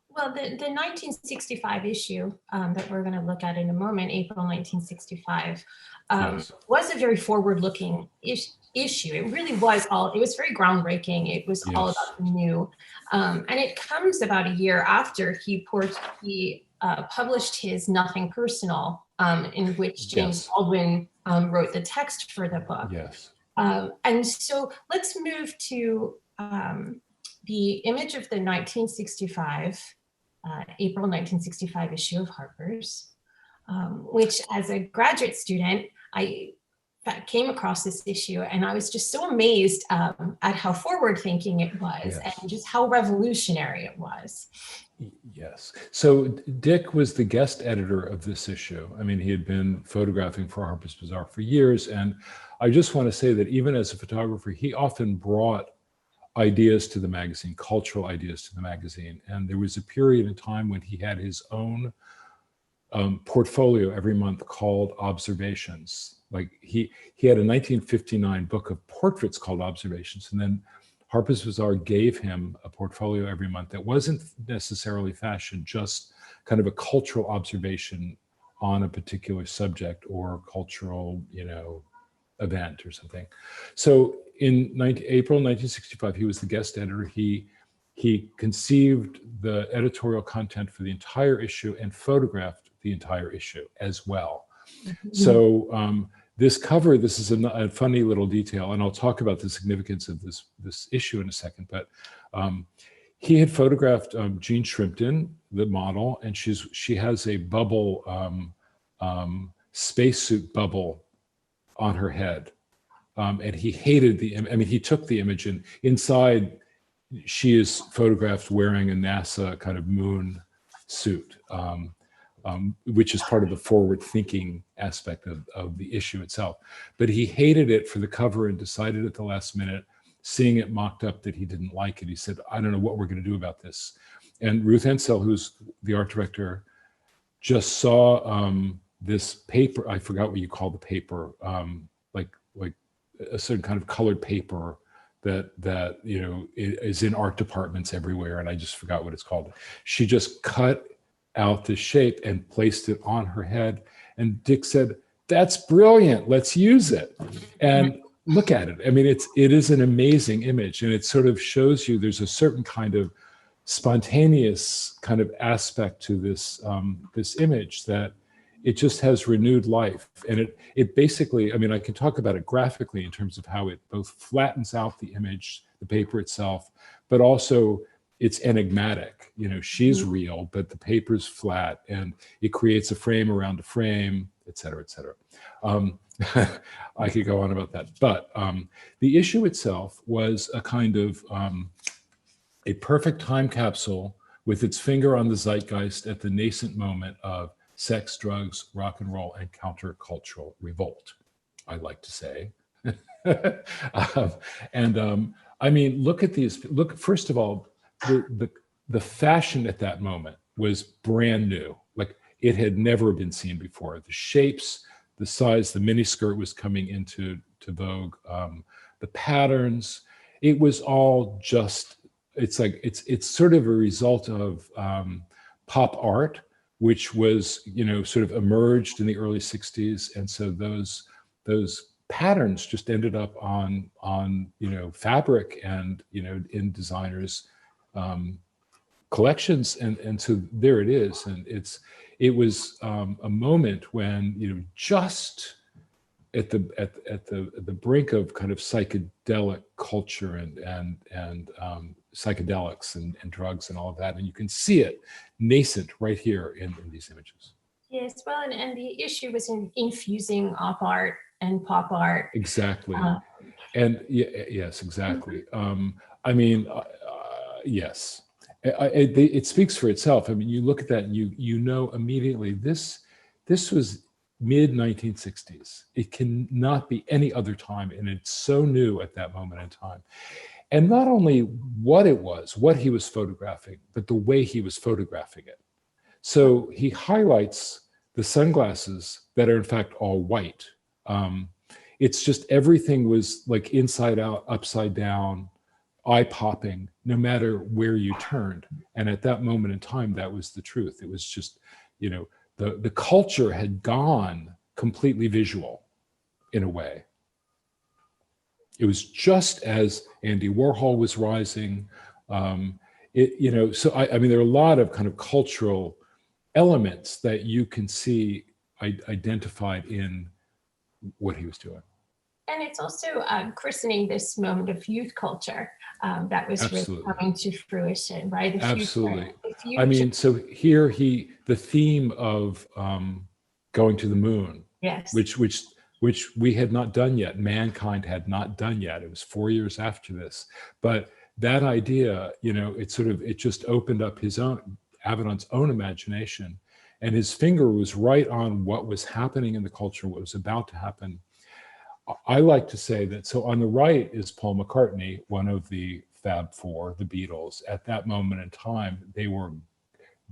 B: Well, the 1965 issue that we're going to look at in a moment, April 1965,
C: Yes.
B: was a very forward-looking issue. It really was it was very groundbreaking. It was all about the new. And it comes about a year after he published his Nothing Personal, in which James Baldwin wrote the text for the book.
C: Yes.
B: And so let's move to the image of the 1965, April 1965 issue of Harper's, which as a graduate student, I came across this issue and I was just so amazed at how forward thinking it was and just how revolutionary it was.
C: Yes. So Dick was the guest editor of this issue. I mean, he had been photographing for Harper's Bazaar for years. And I just want to say that even as a photographer, he often brought ideas to the magazine, cultural ideas to the magazine. And there was a period in time when he had his own portfolio every month called Observations. Like he had a 1959 book of portraits called Observations, and then Harper's Bazaar gave him a portfolio every month that wasn't necessarily fashion, just kind of a cultural observation on a particular subject or cultural, event or something. So in April 1965, he was the guest editor. He conceived the editorial content for the entire issue and photographed the entire issue as well. Mm-hmm. So this is a funny little detail, and I'll talk about the significance of this issue in a second, but he had photographed Jean Shrimpton, the model, and she has a bubble, spacesuit bubble on her head. And he hated he took the image, and inside she is photographed wearing a NASA kind of moon suit, which is part of the forward thinking aspect of the issue itself. But he hated it for the cover and decided at the last minute, seeing it mocked up, that he didn't like it. He said, I don't know what we're going to do about this. And Ruth Ensel, who's the art director, just saw this paper. I forgot what you call the paper, like a certain kind of colored paper that is in art departments everywhere, and I just forgot what it's called. She just cut out the shape and placed it on her head, and Dick said, "That's brilliant. Let's use it." And look at it. I mean, it is an amazing image, and it sort of shows you there's a certain kind of spontaneous kind of aspect to this this image that it just has renewed life. And it basically, I mean, I can talk about it graphically in terms of how it both flattens out the image, the paper itself, but also it's enigmatic. She's real, but the paper's flat, and it creates a frame around a frame, et cetera, et cetera. I could go on about that. But the issue itself was a kind of a perfect time capsule with its finger on the zeitgeist at the nascent moment of sex, drugs, rock and roll, and countercultural revolt, I like to say. I mean, look at these. Look, first of all, the fashion at that moment was brand new. Like, it had never been seen before. The shapes, the size, the miniskirt was coming into Vogue. The patterns, it was all just. It's sort of a result of pop art, which was, sort of emerged in the early 60s. And so those patterns just ended up on fabric and, in designers' collections. And so there it is. And it was a moment when, just at the brink of kind of psychedelic culture and psychedelics and drugs and all of that. And you can see it nascent right here in these images.
B: Yes, well, and the issue was in infusing op art and pop art.
C: Exactly. And yes, exactly. I mean, yes. it speaks for itself. I mean, you look at that and you know immediately this was mid 1960s. It cannot be any other time, and it's so new at that moment in time. And not only what it was, what he was photographing, but the way he was photographing it. So he highlights the sunglasses that are in fact all white. It's just everything was like inside out, upside down, eye-popping, no matter where you turned. And at that moment in time, that was the truth. It was just, you know, the culture had gone completely visual in a way. It was just as Andy Warhol was rising. You know, so I mean, there are a lot of kind of cultural elements that you can see identified in what he was doing.
B: And it's also christening this moment of youth culture that was really coming to fruition, right?
C: Absolutely. I mean, so here the theme of going to the moon,
B: yes,
C: which we had not done yet, mankind had not done yet. It was 4 years after this, but that idea, you know, it just opened up Avedon's own imagination, and his finger was right on what was happening in the culture, what was about to happen. I like to say that, so on the right is Paul McCartney, one of the Fab Four, the Beatles. At that moment in time, they were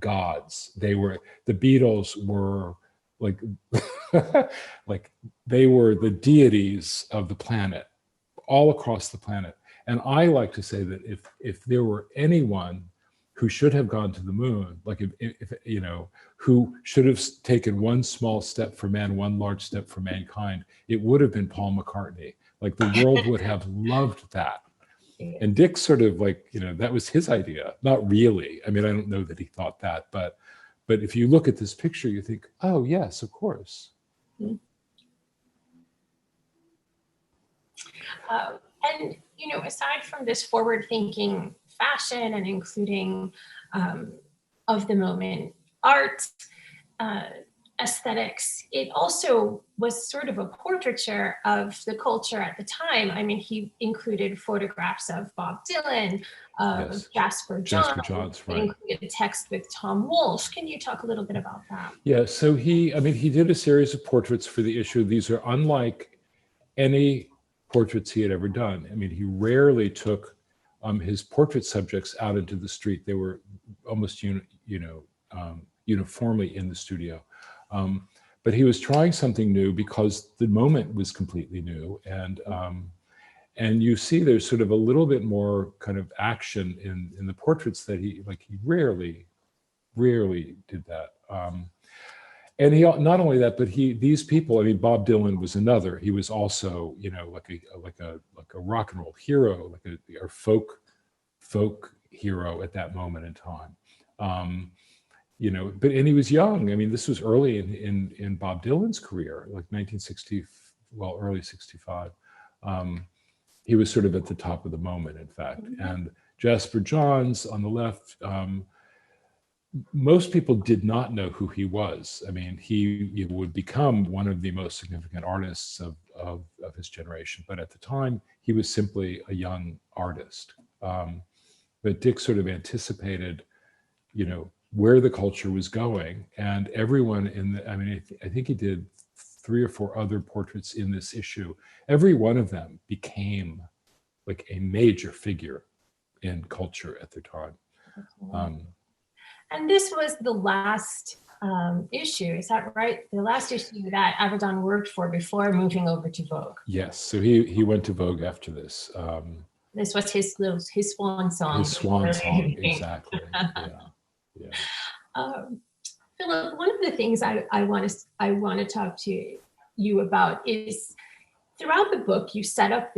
C: gods. The Beatles were like, like they were the deities of the planet, all across the planet. And I like to say that if there were anyone who should have gone to the moon, like if you know, who should have taken one small step for man, one large step for mankind, it would have been Paul McCartney. Like the world would have loved that. And Dick sort of like, you know, that was his idea. Not really. I mean, I don't know that he thought that, but if you look at this picture, you think, oh yes, of course.
B: And, you know, aside from this forward-thinking fashion and including of the moment art, aesthetics, it also was sort of a portraiture of the culture at the time. I mean, he included photographs of Bob Dylan, of
C: Yes.
B: Jasper Johns,
C: right.
B: included a text with Tom Walsh. Can you talk a little bit about that?
C: Yeah, so he did a series of portraits for the issue. These are unlike any portraits he had ever done. I mean, he rarely took his portrait subjects out into the street. They were almost uniformly in the studio. But he was trying something new because the moment was completely new. And you see there's sort of a little bit more kind of action in the portraits that he rarely did that. And he, not only that, but these people, I mean, Bob Dylan was another. He was also, you know, like a rock and roll hero, like a folk hero at that moment in time. You know, and he was young. I mean, this was early in Bob Dylan's career, like 1960, well, early 65. He was sort of at the top of the moment, in fact. And Jasper Johns on the left, most people did not know who he was. I mean, he would become one of the most significant artists of his generation. But at the time, he was simply a young artist. But Dick sort of anticipated, you know, where the culture was going. And everyone I think he did 3 or 4 other portraits in this issue. Every one of them became like a major figure in culture at the time.
B: And this was the last issue, is that right? The last issue that Avedon worked for before moving over to Vogue.
C: Yes, so he went to Vogue after this.
B: This was his swan song.
C: His swan song, exactly. Yeah.
B: Philip, one of the things I want to talk to you about is throughout the book you set up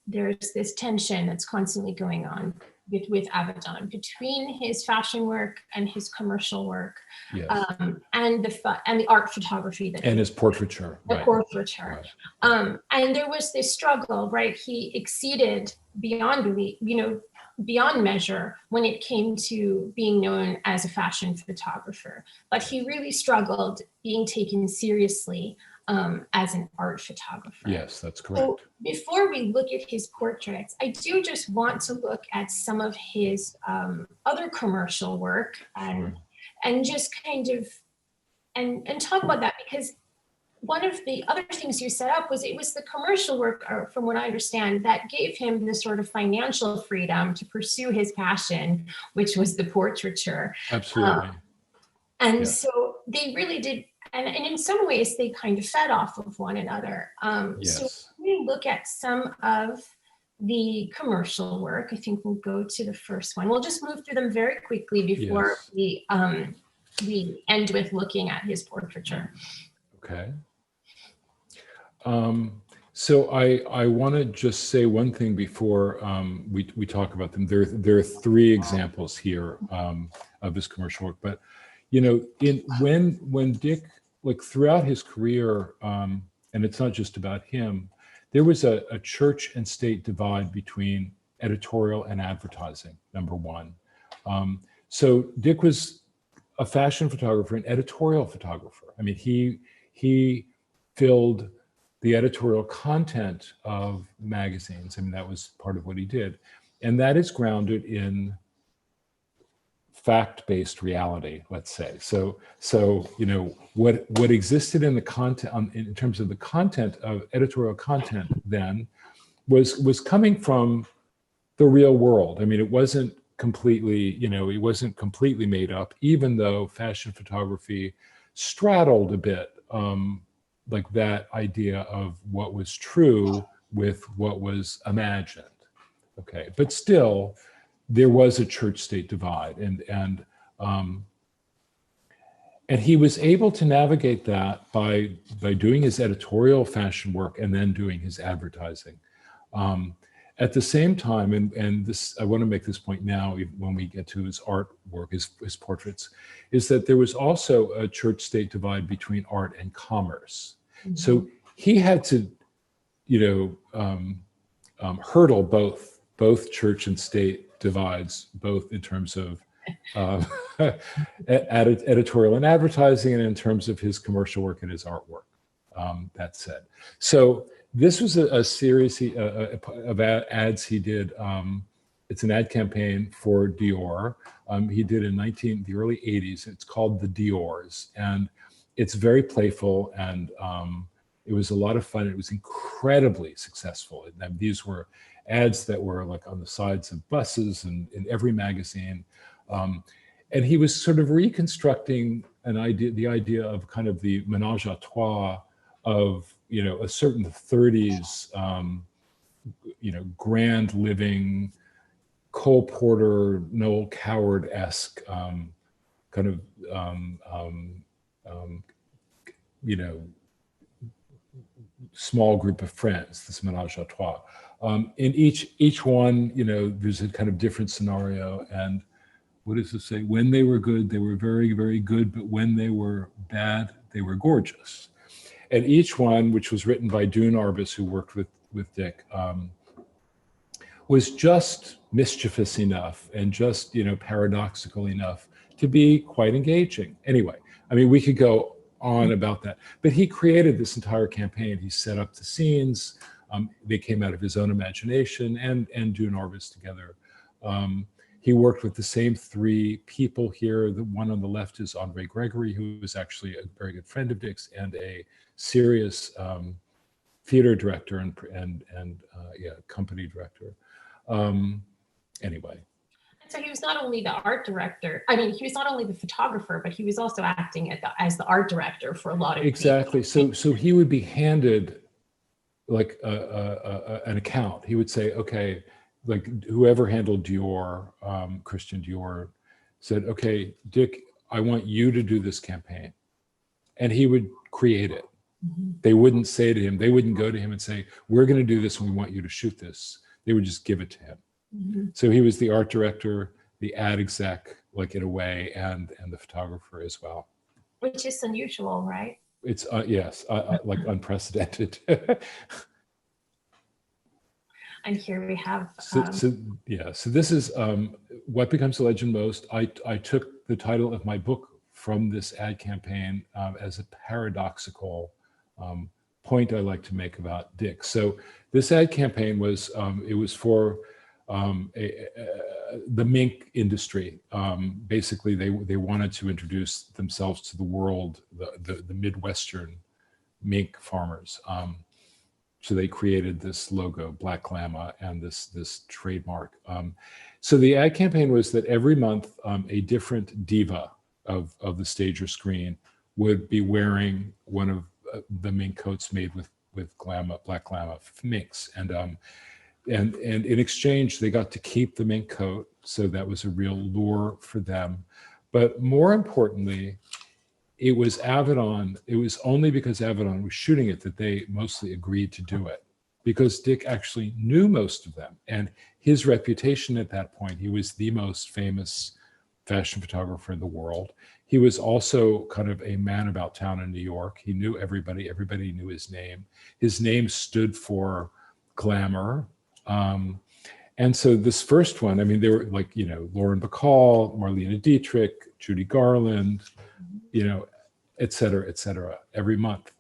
B: there's this tension that's constantly going on with Avedon between his fashion work and his commercial work,
C: yes.
B: And the art photography
C: and his portraiture.
B: Portraiture. Right. And there was this struggle, right? He exceeded beyond measure when it came to being known as a fashion photographer, but he really struggled being taken seriously as an art photographer.
C: Yes, that's correct.
B: So before we look at his portraits, I do just want to look at some of his other commercial work and just kind of and talk about that, because one of the other things you set up was it was the commercial work, from what I understand, that gave him the sort of financial freedom to pursue his passion, which was the portraiture.
C: Absolutely.
B: So they really did, and in some ways they kind of fed off of one another. So we look at some of the commercial work. I think we'll go to the first one. We'll just move through them very quickly before we end with looking at his portraiture.
C: Okay. So I want to just say one thing before we talk about them. There are three examples here of his commercial work, but you know, when Dick, like throughout his career, and it's not just about him, there was a church and state divide between editorial and advertising, number one. So Dick was a fashion photographer, an editorial photographer. I mean, he filled the editorial content of magazines. I mean, that was part of what he did. And that is grounded in fact-based reality, let's say. So you know, what existed in the content, in terms of the content of editorial content then, was coming from the real world. I mean, it wasn't completely, you know, it wasn't completely made up, even though fashion photography straddled a bit like that idea of what was true with what was imagined. Okay, but still, there was a church-state divide, and he was able to navigate that by doing his editorial fashion work and then doing his advertising. At the same time, and this, I want to make this point now when we get to his artwork, his portraits, is that there was also a church-state divide between art and commerce. Mm-hmm. So he had to, you know, hurdle both church and state divides, both in terms of editorial and advertising, and in terms of his commercial work and his artwork. That said, so this was a series of ads he did. It's an ad campaign for Dior. He did in the early 80s. It's called The Diors, and it's very playful, and it was a lot of fun. It was incredibly successful. And these were ads that were like on the sides of buses and in every magazine. And he was sort of reconstructing the idea of kind of the menage a trois of, you know, a certain 30s, you know, grand living, Cole Porter, Noel Coward-esque kind of, you know, small group of friends, this menage a trois. In each one, you know, there's a kind of different scenario. And what does it say? When they were good, they were very, very good. But when they were bad, they were gorgeous. And each one, which was written by Dune Arbus, who worked with Dick, was just mischievous enough and just, you know, paradoxical enough to be quite engaging. Anyway, I mean, we could go on about that, but he created this entire campaign. He set up the scenes. They came out of his own imagination and Dune Arbus together. He worked with the same three people here. The one on the left is Andre Gregory, who is actually a very good friend of Dick's and a serious theater director and company director. Anyway.
B: So he was not only the art director, I mean, he was not only the photographer, but he was also acting as the art director for a lot of
C: Exactly.
B: people.
C: So he would be handed like an account. He would say, okay, like whoever handled Dior, Christian Dior, said, okay, Dick, I want you to do this campaign. And he would create it. Mm-hmm. They wouldn't say to him, they wouldn't go to him and say, we're going to do this and we want you to shoot this. They would just give it to him. Mm-hmm. So he was the art director, the ad exec, like in a way, and the photographer as well.
B: Which is unusual, right?
C: It's yes, like unprecedented.
B: And here we have.
C: So this is What Becomes a Legend Most. I took the title of my book from this ad campaign as a paradoxical point I like to make about Dick. So this ad campaign was, it was for the mink industry. Basically, they wanted to introduce themselves to the world, the Midwestern mink farmers. So they created this logo, Black Glamour, and this trademark. So the ad campaign was that every month, a different diva of the stage or screen would be wearing one of the mink coats made with glamour, Black Glamour minks, and in exchange they got to keep the mink coat, so that was a real lure for them. But more importantly, it was Avedon. It was only because Avedon was shooting it that they mostly agreed to do it, because Dick actually knew most of them, and his reputation at that point, he was the most famous fashion photographer in the world. He was also kind of a man about town in New York. He knew everybody. Everybody knew his name. His name stood for glamour. And so this first one, I mean, they were like, you know, Lauren Bacall, Marlene Dietrich, Judy Garland, you know, et cetera, every month.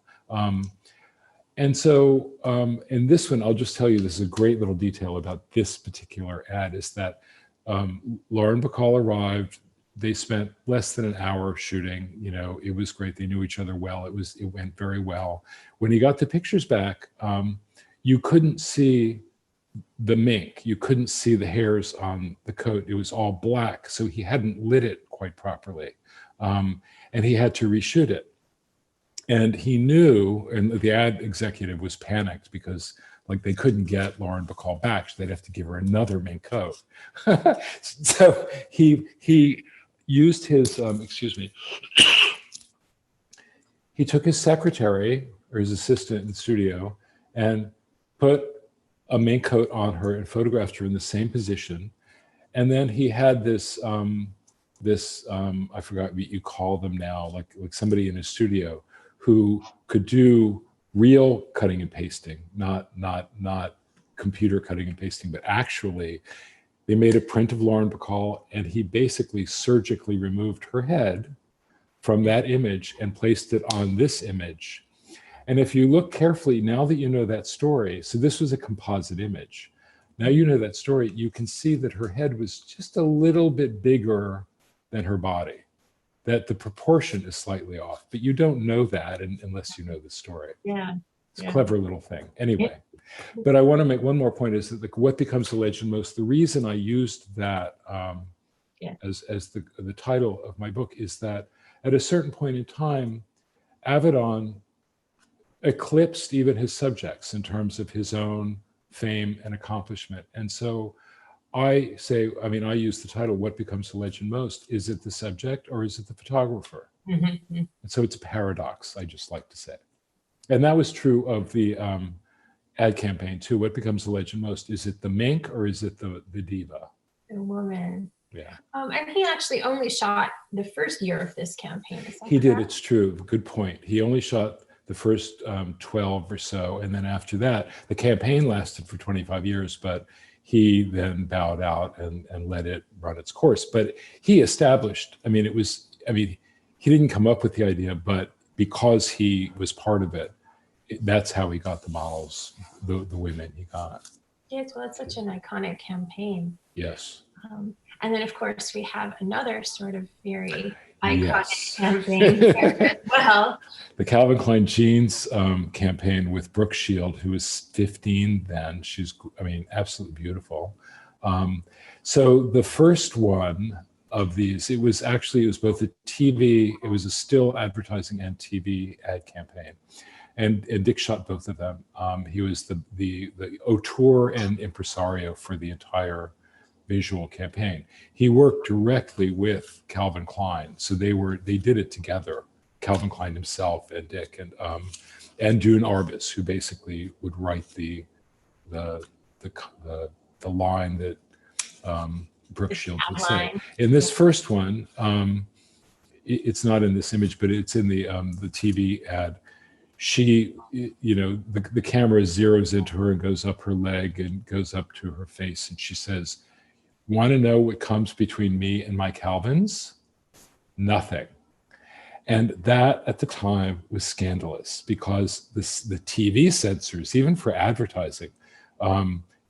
C: And so in this one, I'll just tell you, this is a great little detail about this particular ad, is that Lauren Bacall arrived. They spent less than an hour shooting. You know, it was great. They knew each other well. It went very well. When he got the pictures back, you couldn't see the mink. You couldn't see the hairs on the coat. It was all black. So he hadn't lit it quite properly. And he had to reshoot it. And he knew, and the ad executive was panicked because like they couldn't get Lauren Bacall back. So they'd have to give her another mink coat. So he used his, he took his secretary or his assistant in the studio and put a mink coat on her and photographed her in the same position. And then he had this, I forgot what you call them now, like somebody in his studio who could do real cutting and pasting, not computer cutting and pasting, but actually they made a print of Lauren Bacall and he basically surgically removed her head from that image and placed it on this image. And if you look carefully, now that you know that story, so this was a composite image. Now you know that story, you can see that her head was just a little bit bigger than her body, that the proportion is slightly off, but you don't know that unless you know the story.
B: Yeah.
C: It's a clever little thing. Anyway, but I want to make one more point is that what becomes a legend most, the reason I used that as the title of my book is that at a certain point in time, Avedon eclipsed even his subjects in terms of his own fame and accomplishment. And so I say, I mean, I use the title, what becomes a legend most? Is it the subject or is it the photographer? Mm-hmm. And so it's a paradox, I just like to say. And that was true of the ad campaign too. What becomes a legend most? Is it the mink or is it the diva?
B: The woman.
C: Yeah.
B: And he actually only shot the first year of this campaign.
C: He did, it's true, good point. He only shot the first 12 or so. And then after that, the campaign lasted for 25 years, but he then bowed out and let it run its course. But he established, he didn't come up with the idea, but because he was part of it, that's how he got the models, the women he got.
B: Yes, well, it's such an iconic campaign.
C: Yes.
B: And then, of course, we have another sort of very iconic campaign there as well.
C: The Calvin Klein jeans campaign with Brooke Shield, who was 15 then. She's, absolutely beautiful. So the first one of these, it was both a TV, it was a still advertising and TV ad campaign. And Dick shot both of them. He was the auteur and impresario for the entire visual campaign. He worked directly with Calvin Klein, so they did it together. Calvin Klein himself and Dick and Dune Arbus, who basically would write the line that Brooke Shields would say. In this first one, it's not in this image, but it's in the TV ad. She, the camera zeroes into her and goes up her leg and goes up to her face, and she says, "Want to know what comes between me and my Calvins? Nothing." And that at the time was scandalous because the TV censors, even for advertising,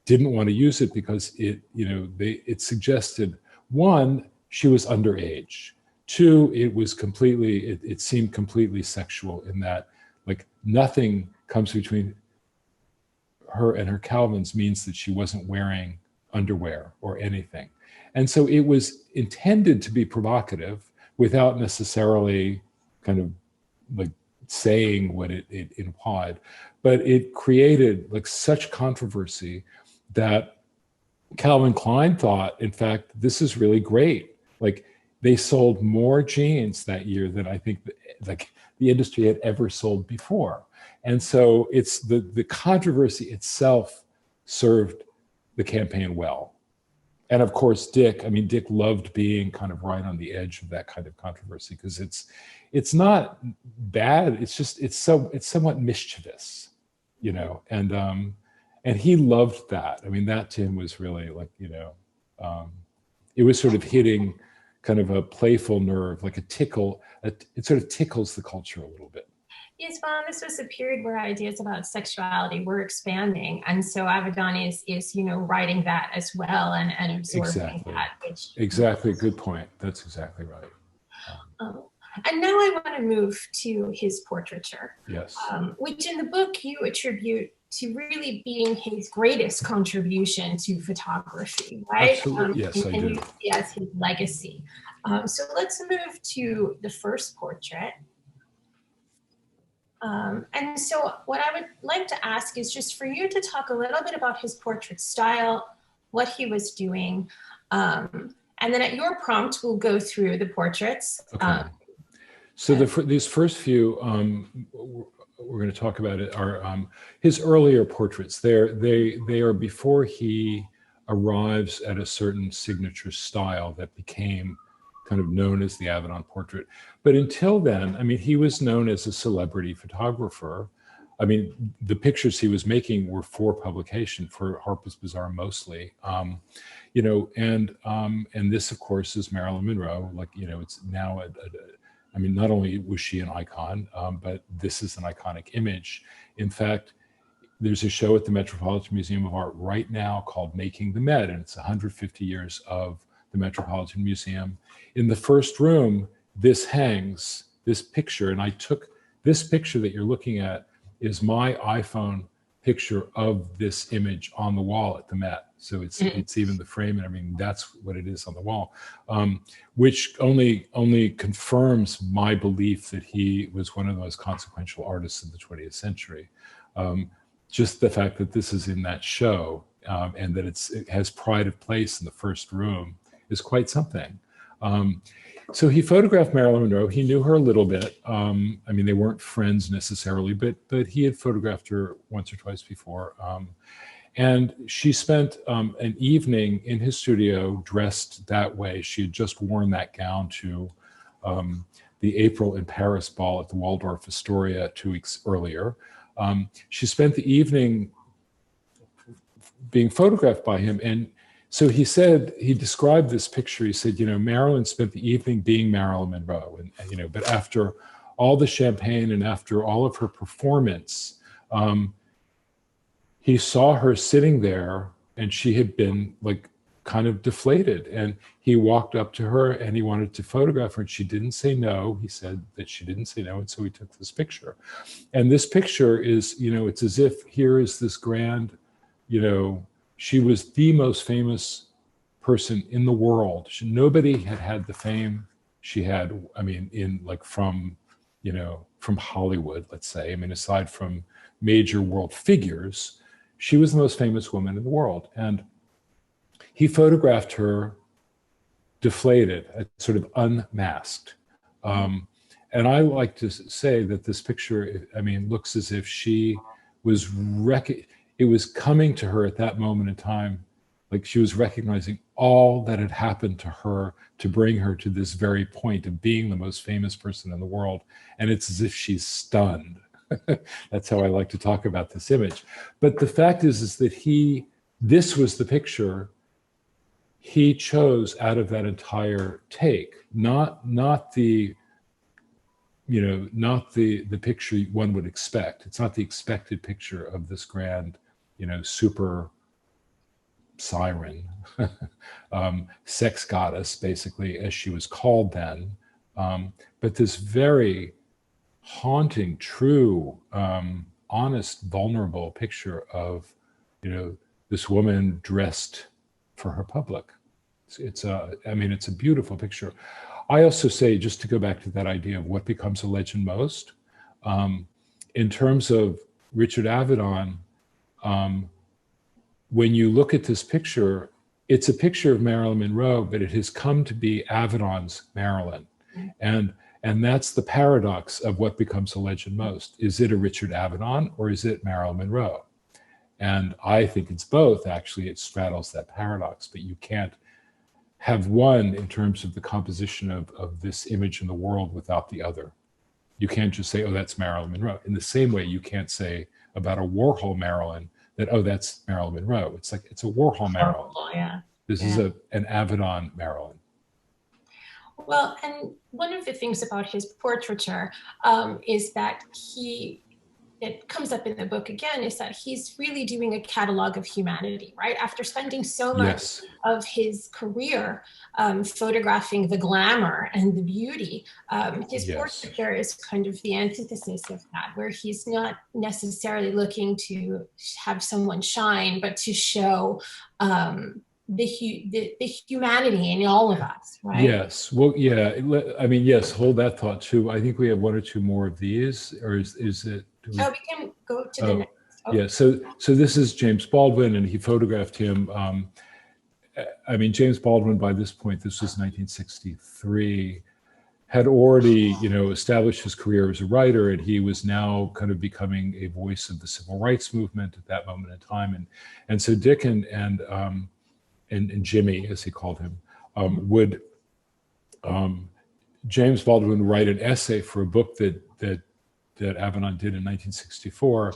C: didn't want to use it because it suggested, one, she was underage. Two, it seemed completely sexual in that, like, nothing comes between her and her Calvins means that she wasn't wearing underwear or anything. And so it was intended to be provocative without necessarily kind of like saying what it implied. But it created like such controversy that Calvin Klein thought, in fact, this is really great. Like, they sold more jeans that year than I think like the industry had ever sold before. And so it's the controversy itself served the campaign well. And of course, Dick loved being kind of right on the edge of that kind of controversy because it's not bad. It's just, it's somewhat mischievous, and he loved that. I mean, that to him was really like, it was sort of hitting kind of a playful nerve, like a tickle. It sort of tickles the culture a little bit.
B: Yes, well, this was a period where ideas about sexuality were expanding, and so Avedon is writing that as well and absorbing that.
C: Exactly, good point. That's exactly right.
B: And now I want to move to his portraiture.
C: Yes.
B: Which in the book you attribute to really being his greatest contribution to photography, right?
C: Absolutely, yes, I do.
B: Yes, his legacy. So let's move to the first portrait. And so what I would like to ask is just for you to talk a little bit about his portrait style, what he was doing, and then at your prompt, we'll go through the portraits.
C: Okay. So these first few we're going to talk about it are his earlier portraits. They are before he arrives at a certain signature style that became kind of known as the Avedon portrait. But until then, I mean, he was known as a celebrity photographer. I mean, the pictures he was making were for publication, for Harper's Bazaar mostly, and this, of course, is Marilyn Monroe. Like, it's now I mean, not only was she an icon, but this is an iconic image. In fact, there's a show at the Metropolitan Museum of Art right now called Making the Met, and it's 150 years of the Metropolitan Museum. In the first room, this hangs, this picture, and I took this picture that you're looking at is my iPhone picture of this image on the wall at the Met. So it's even the frame and everything. That's what it is on the wall, which only confirms my belief that he was one of the most consequential artists of the 20th century. Just the fact that this is in that show and that it has pride of place in the first room is quite something. So he photographed Marilyn Monroe. He knew her a little bit. I mean, they weren't friends necessarily, but he had photographed her once or twice before. And she spent an evening in his studio dressed that way. She had just worn that gown to the April in Paris ball at the Waldorf Astoria 2 weeks earlier. She spent the evening being photographed by him. And so he described this picture. He said, Marilyn spent the evening being Marilyn Monroe. And but after all the champagne and after all of her performance, he saw her sitting there and she had been like kind of deflated. And he walked up to her and he wanted to photograph her and she didn't say no. He said that she didn't say no. And so he took this picture. And this picture is, it's as if here is this grand, she was the most famous person in the world. Nobody had the fame she had, I mean, from Hollywood, let's say. I mean, aside from major world figures, she was the most famous woman in the world. And he photographed her deflated, sort of unmasked. And I like to say that this picture, looks as if she was it was coming to her at that moment in time, like she was recognizing all that had happened to her to bring her to this very point of being the most famous person in the world. And it's as if she's stunned. That's how I like to talk about this image. But the fact is that this was the picture he chose out of that entire take, not the not the picture one would expect. It's not the expected picture of this grand, super siren, sex goddess, basically, as she was called then. But this very haunting, true, honest, vulnerable picture of, this woman dressed for her public. It's a beautiful picture. I also say, just to go back to that idea of what becomes a legend most, in terms of Richard Avedon, when you look at this picture, it's a picture of Marilyn Monroe, but it has come to be Avedon's Marilyn. And that's the paradox of what becomes a legend most. Is it a Richard Avedon or is it Marilyn Monroe? And I think it's both, actually. It straddles that paradox, but you can't have one in terms of the composition of this image in the world without the other. You can't just say, oh, that's Marilyn Monroe. In the same way, you can't say about a Warhol Marilyn that, oh, that's Marilyn Monroe. It's like, it's a Warhol Marilyn.
B: Yeah.
C: This is an Avedon Marilyn.
B: Well, and one of the things about his portraiture is that it comes up in the book again, is that he's really doing a catalog of humanity, right? After spending so much of his career photographing the glamour and the beauty, his portraiture is kind of the antithesis of that, where he's not necessarily looking to have someone shine, but to show the humanity in all of us, right? Yes.
C: Well, yeah. I mean, yes. Hold that thought too. I think we have one or two more of these, or is it?
B: We can go to the next.
C: Yeah. So this is James Baldwin, and he photographed him. I mean, James Baldwin, by this point, this was 1963, had already, established his career as a writer, and he was now kind of becoming a voice of the civil rights movement at that moment in time. And so Dick and Jimmy, as he called him, would James Baldwin would write an essay for a book that Avedon did in 1964,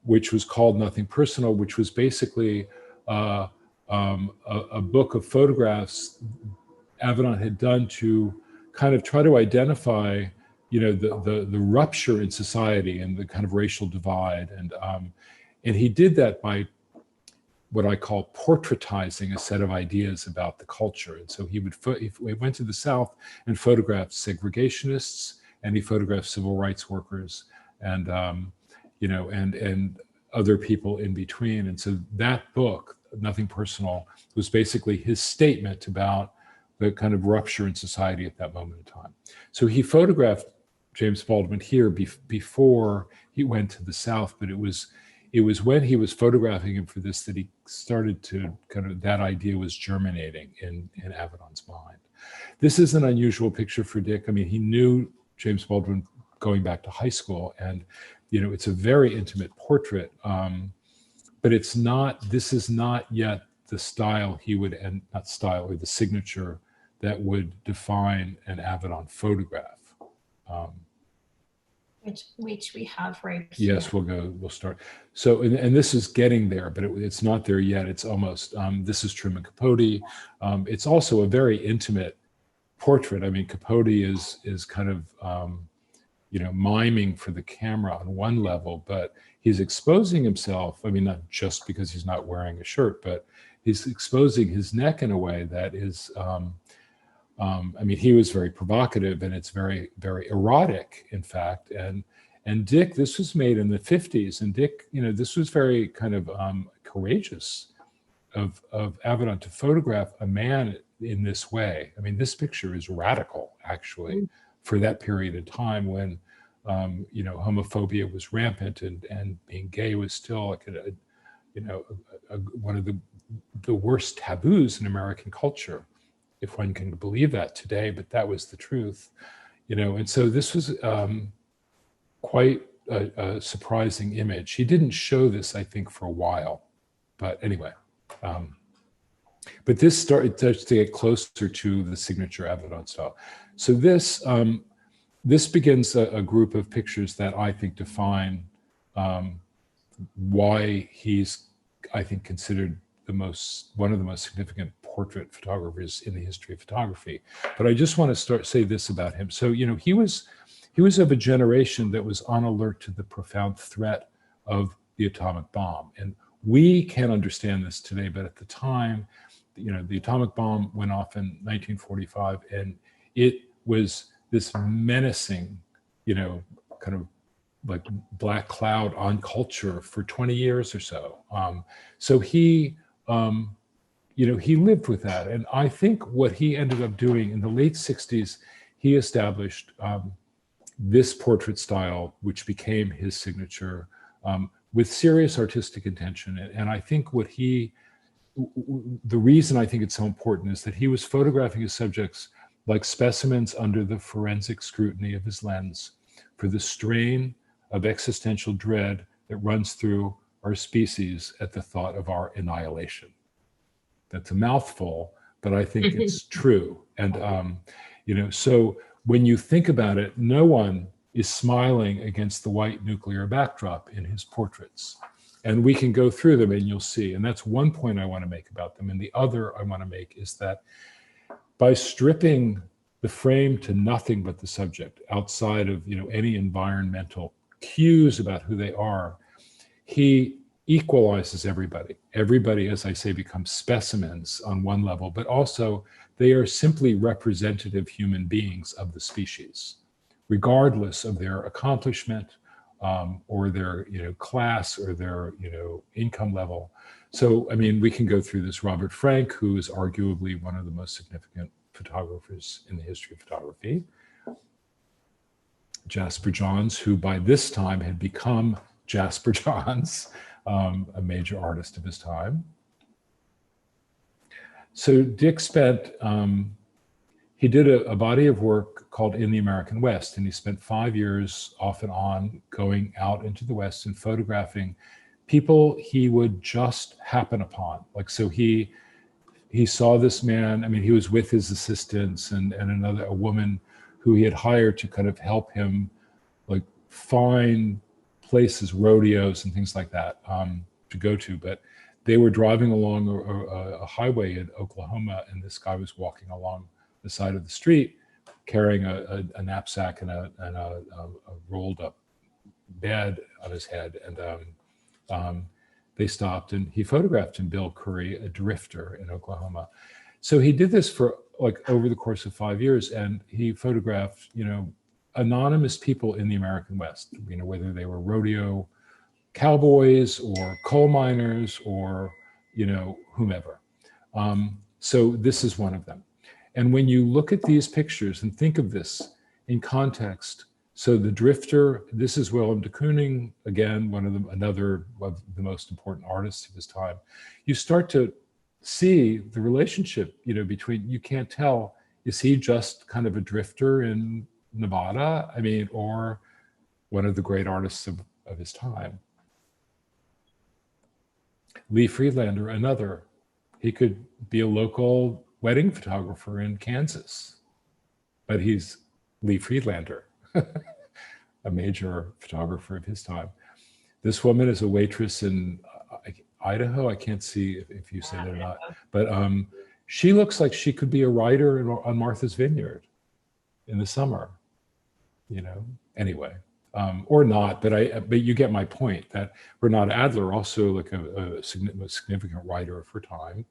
C: which was called Nothing Personal, which was basically a book of photographs Avedon had done to kind of try to identify, the rupture in society and the kind of racial divide, and he did that by what I call portraitizing a set of ideas about the culture. And so he went to the South and photographed segregationists, and he photographed civil rights workers, and and other people in between. And so that book, Nothing Personal, was basically his statement about the kind of rupture in society at that moment in time. So he photographed James Baldwin here before he went to the South, but it was when he was photographing him for this that he started to that idea was germinating in Avedon's mind. This is an unusual picture for Dick. I mean, he knew James Baldwin going back to high school, and it's a very intimate portrait, but this is not yet the style he would, and not style, or the signature that would define an Avedon photograph.
B: Which we have right here.
C: Yes, we'll start. So, and this is getting there, but it's not there yet. It's almost, this is Truman Capote. It's also a very intimate portrait. I mean, Capote is kind of, miming for the camera on one level, but he's exposing himself. I mean, not just because he's not wearing a shirt, but he's exposing his neck in a way that is, I mean, he was very provocative, and it's very, very erotic, in fact. And Dick, this was made in the 50s, and Dick, this was very kind of courageous of Avedon to photograph a man in this way. I mean, this picture is radical, actually, for that period of time when, homophobia was rampant, and being gay was still like one of the worst taboos in American culture, if one can believe that today, but that was the truth, and so this was quite a surprising image. He didn't show this, I think, for a while, but anyway, but this started to get closer to the signature Avedon style. So this begins a group of pictures that I think define why he's, I think, considered one of the most significant portrait photographers in the history of photography. But I just want to say this about him. So, he he was of a generation that was on alert to the profound threat of the atomic bomb. And we can't understand this today, but at the time, you know, the atomic bomb went off in 1945, and it was this menacing, you know, kind of like black cloud on culture for 20 years or so. So he, you know, he lived with that. And I think what he ended up doing in the late 60s, he established this portrait style, which became his signature, with serious artistic intention. And I think what the reason I think it's so important is that he was photographing his subjects like specimens under the forensic scrutiny of his lens for the strain of existential dread that runs through our species at the thought of our annihilation. That's a mouthful, but I think it's true. And, you know, so when you think about it, no one is smiling against the white nuclear backdrop in his portraits. And we can go through them and you'll see. And that's one point I want to make about them. And the other I want to make is that by stripping the frame to nothing but the subject, outside of, you know, any environmental cues about who they are, he equalizes everybody. Everybody, as I say, becomes specimens on one level, but also they are simply representative human beings of the species, regardless of their accomplishment or their, you know, class or their, you know, income level. So, I mean, we can go through this. Robert Frank, who is arguably one of the most significant photographers in the history of photography. Jasper Johns, who by this time had become Jasper Johns, a major artist of his time. So Dick spent, he did a body of work called In the American West, and he spent 5 years off and on going out into the West and photographing people he would just happen upon. Like, so he saw this man, I mean, he was with his assistants and a woman who he had hired to kind of help him like find places, rodeos and things like that to go to. But they were driving along a highway in Oklahoma, and this guy was walking along the side of the street carrying a knapsack and a rolled up bed on his head. And they stopped and he photographed him, Bill Curry, a drifter in Oklahoma. So he did this for like over the course of 5 years, and he photographed, you know, anonymous people in the American West, you know, whether they were rodeo cowboys or coal miners or, you know, whomever. So this is one of them. And when you look at these pictures and think of this in context, so the drifter, this is Willem de Kooning, again, another of the most important artists of his time. You start to see the relationship, you know, between, you can't tell, is he just kind of a drifter in Nevada? I mean, or one of the great artists of his time. Lee Friedlander, another. He could be a local wedding photographer in Kansas, but he's Lee Friedlander, a major photographer of his time. This woman is a waitress in Idaho. I can't see if you say that or not, but she looks like she could be a writer on Martha's Vineyard in the summer, you know, anyway, or not, but you get my point that Renata Adler, also like a significant writer of her time,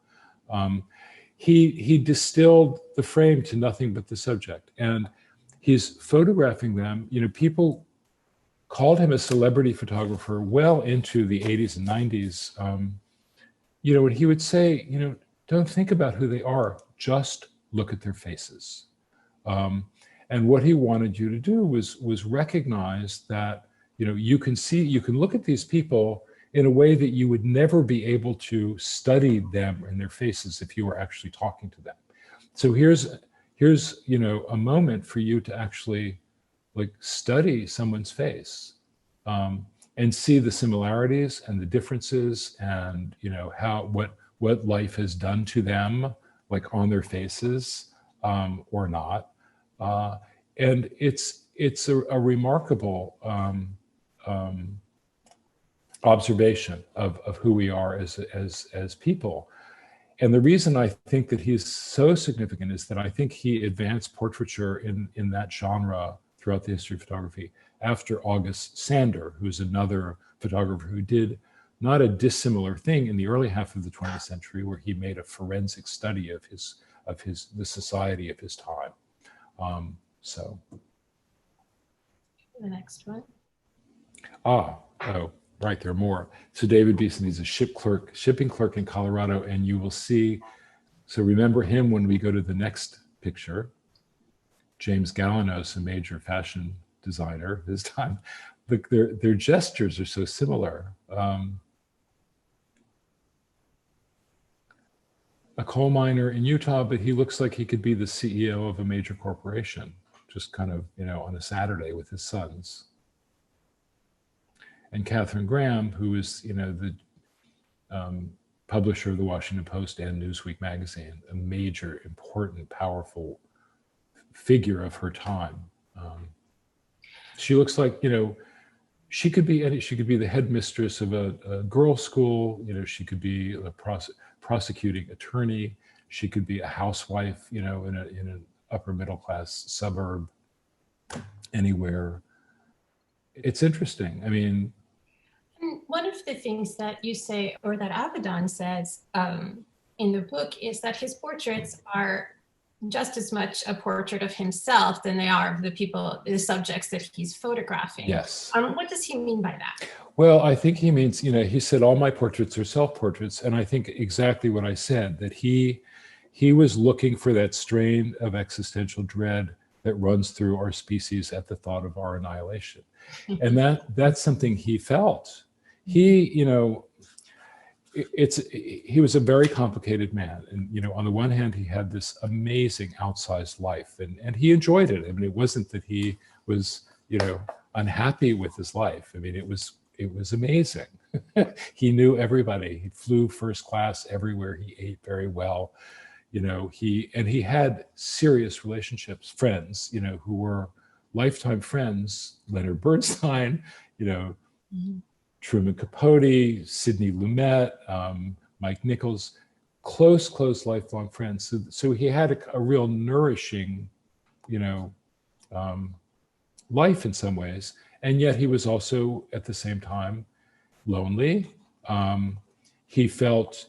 C: he distilled the frame to nothing but the subject, and he's photographing them. You know, people called him a celebrity photographer well into the 80s and 90s. You know, and he would say, you know, don't think about who they are, just look at their faces. And what he wanted you to do was recognize that, you know, you can look at these people in a way that you would never be able to study them and their faces if you were actually talking to them. So here's, you know, a moment for you to actually like study someone's face and see the similarities and the differences, and, you know, what life has done to them, like on their faces or not. And it's a remarkable observation of who we are as people. And the reason I think that he's so significant is that I think he advanced portraiture in that genre throughout the history of photography, after August Sander, who's another photographer who did not a dissimilar thing in the early half of the 20th century, where he made a forensic study of the society of his time. So
B: the next one.
C: Oh, right, there are more. So David Beeson, he's a shipping clerk in Colorado, and you will see, so remember him when we go to the next picture. James Galanos, a major fashion designer this time. Look, their gestures are so similar. A coal miner in Utah, but he looks like he could be the CEO of a major corporation, just kind of, on a Saturday with his sons. And Katharine Graham, who is, the publisher of the Washington Post and Newsweek magazine, a major, important, powerful figure of her time. She looks like, she could be the headmistress of a girls' school. She could be a prosecuting attorney. She could be a housewife, in an upper middle class suburb, anywhere. It's interesting. I mean,
B: one of the things that you say, or that Avedon says in the book, is that his portraits are just as much a portrait of himself than they are of the subjects that he's photographing.
C: Yes.
B: What does he mean by that?
C: Well, I think he means, he said all my portraits are self-portraits, and I think exactly what I said, that he was looking for that strain of existential dread that runs through our species at the thought of our annihilation. And that's something he felt. He was a very complicated man. And, on the one hand, he had this amazing outsized life, and he enjoyed it. I mean, it wasn't that he was, unhappy with his life. I mean, it was amazing. He knew everybody. He flew first class everywhere. He ate very well. He had serious relationships, friends, who were lifetime friends. Leonard Bernstein, Truman Capote, Sidney Lumet, Mike Nichols, close lifelong friends. So he had a real nourishing, life in some ways. And yet he was also at the same time lonely. He felt,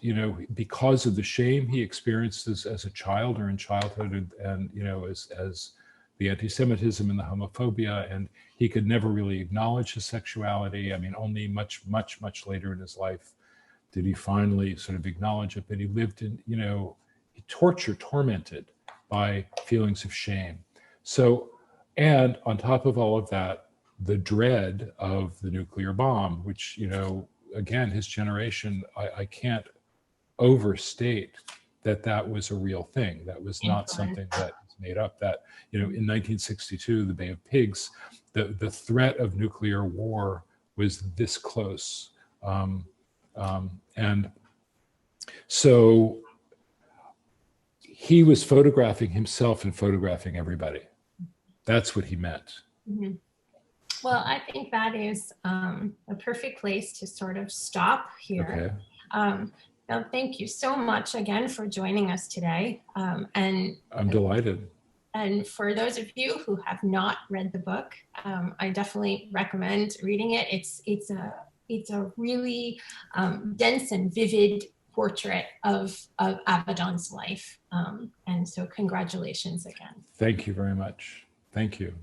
C: because of the shame he experienced as a child or in childhood, and as the anti-Semitism and the homophobia, and he could never really acknowledge his sexuality. I mean, only much later in his life did he finally sort of acknowledge it. But he lived in, tormented by feelings of shame. So, and on top of all of that, the dread of the nuclear bomb, which, again, his generation, I can't overstate that was a real thing. That was not something that was made up. That, in 1962, the Bay of Pigs, the threat of nuclear war was this close. And so he was photographing himself and photographing everybody. That's what he meant.
B: Mm-hmm. Well, I think that is a perfect place to sort of stop here. Okay. Well, thank you so much again for joining us today. And
C: I'm delighted.
B: And for those of you who have not read the book, I definitely recommend reading it. It's a really dense and vivid portrait of Avedon's life. And so congratulations again.
C: Thank you very much. Thank you.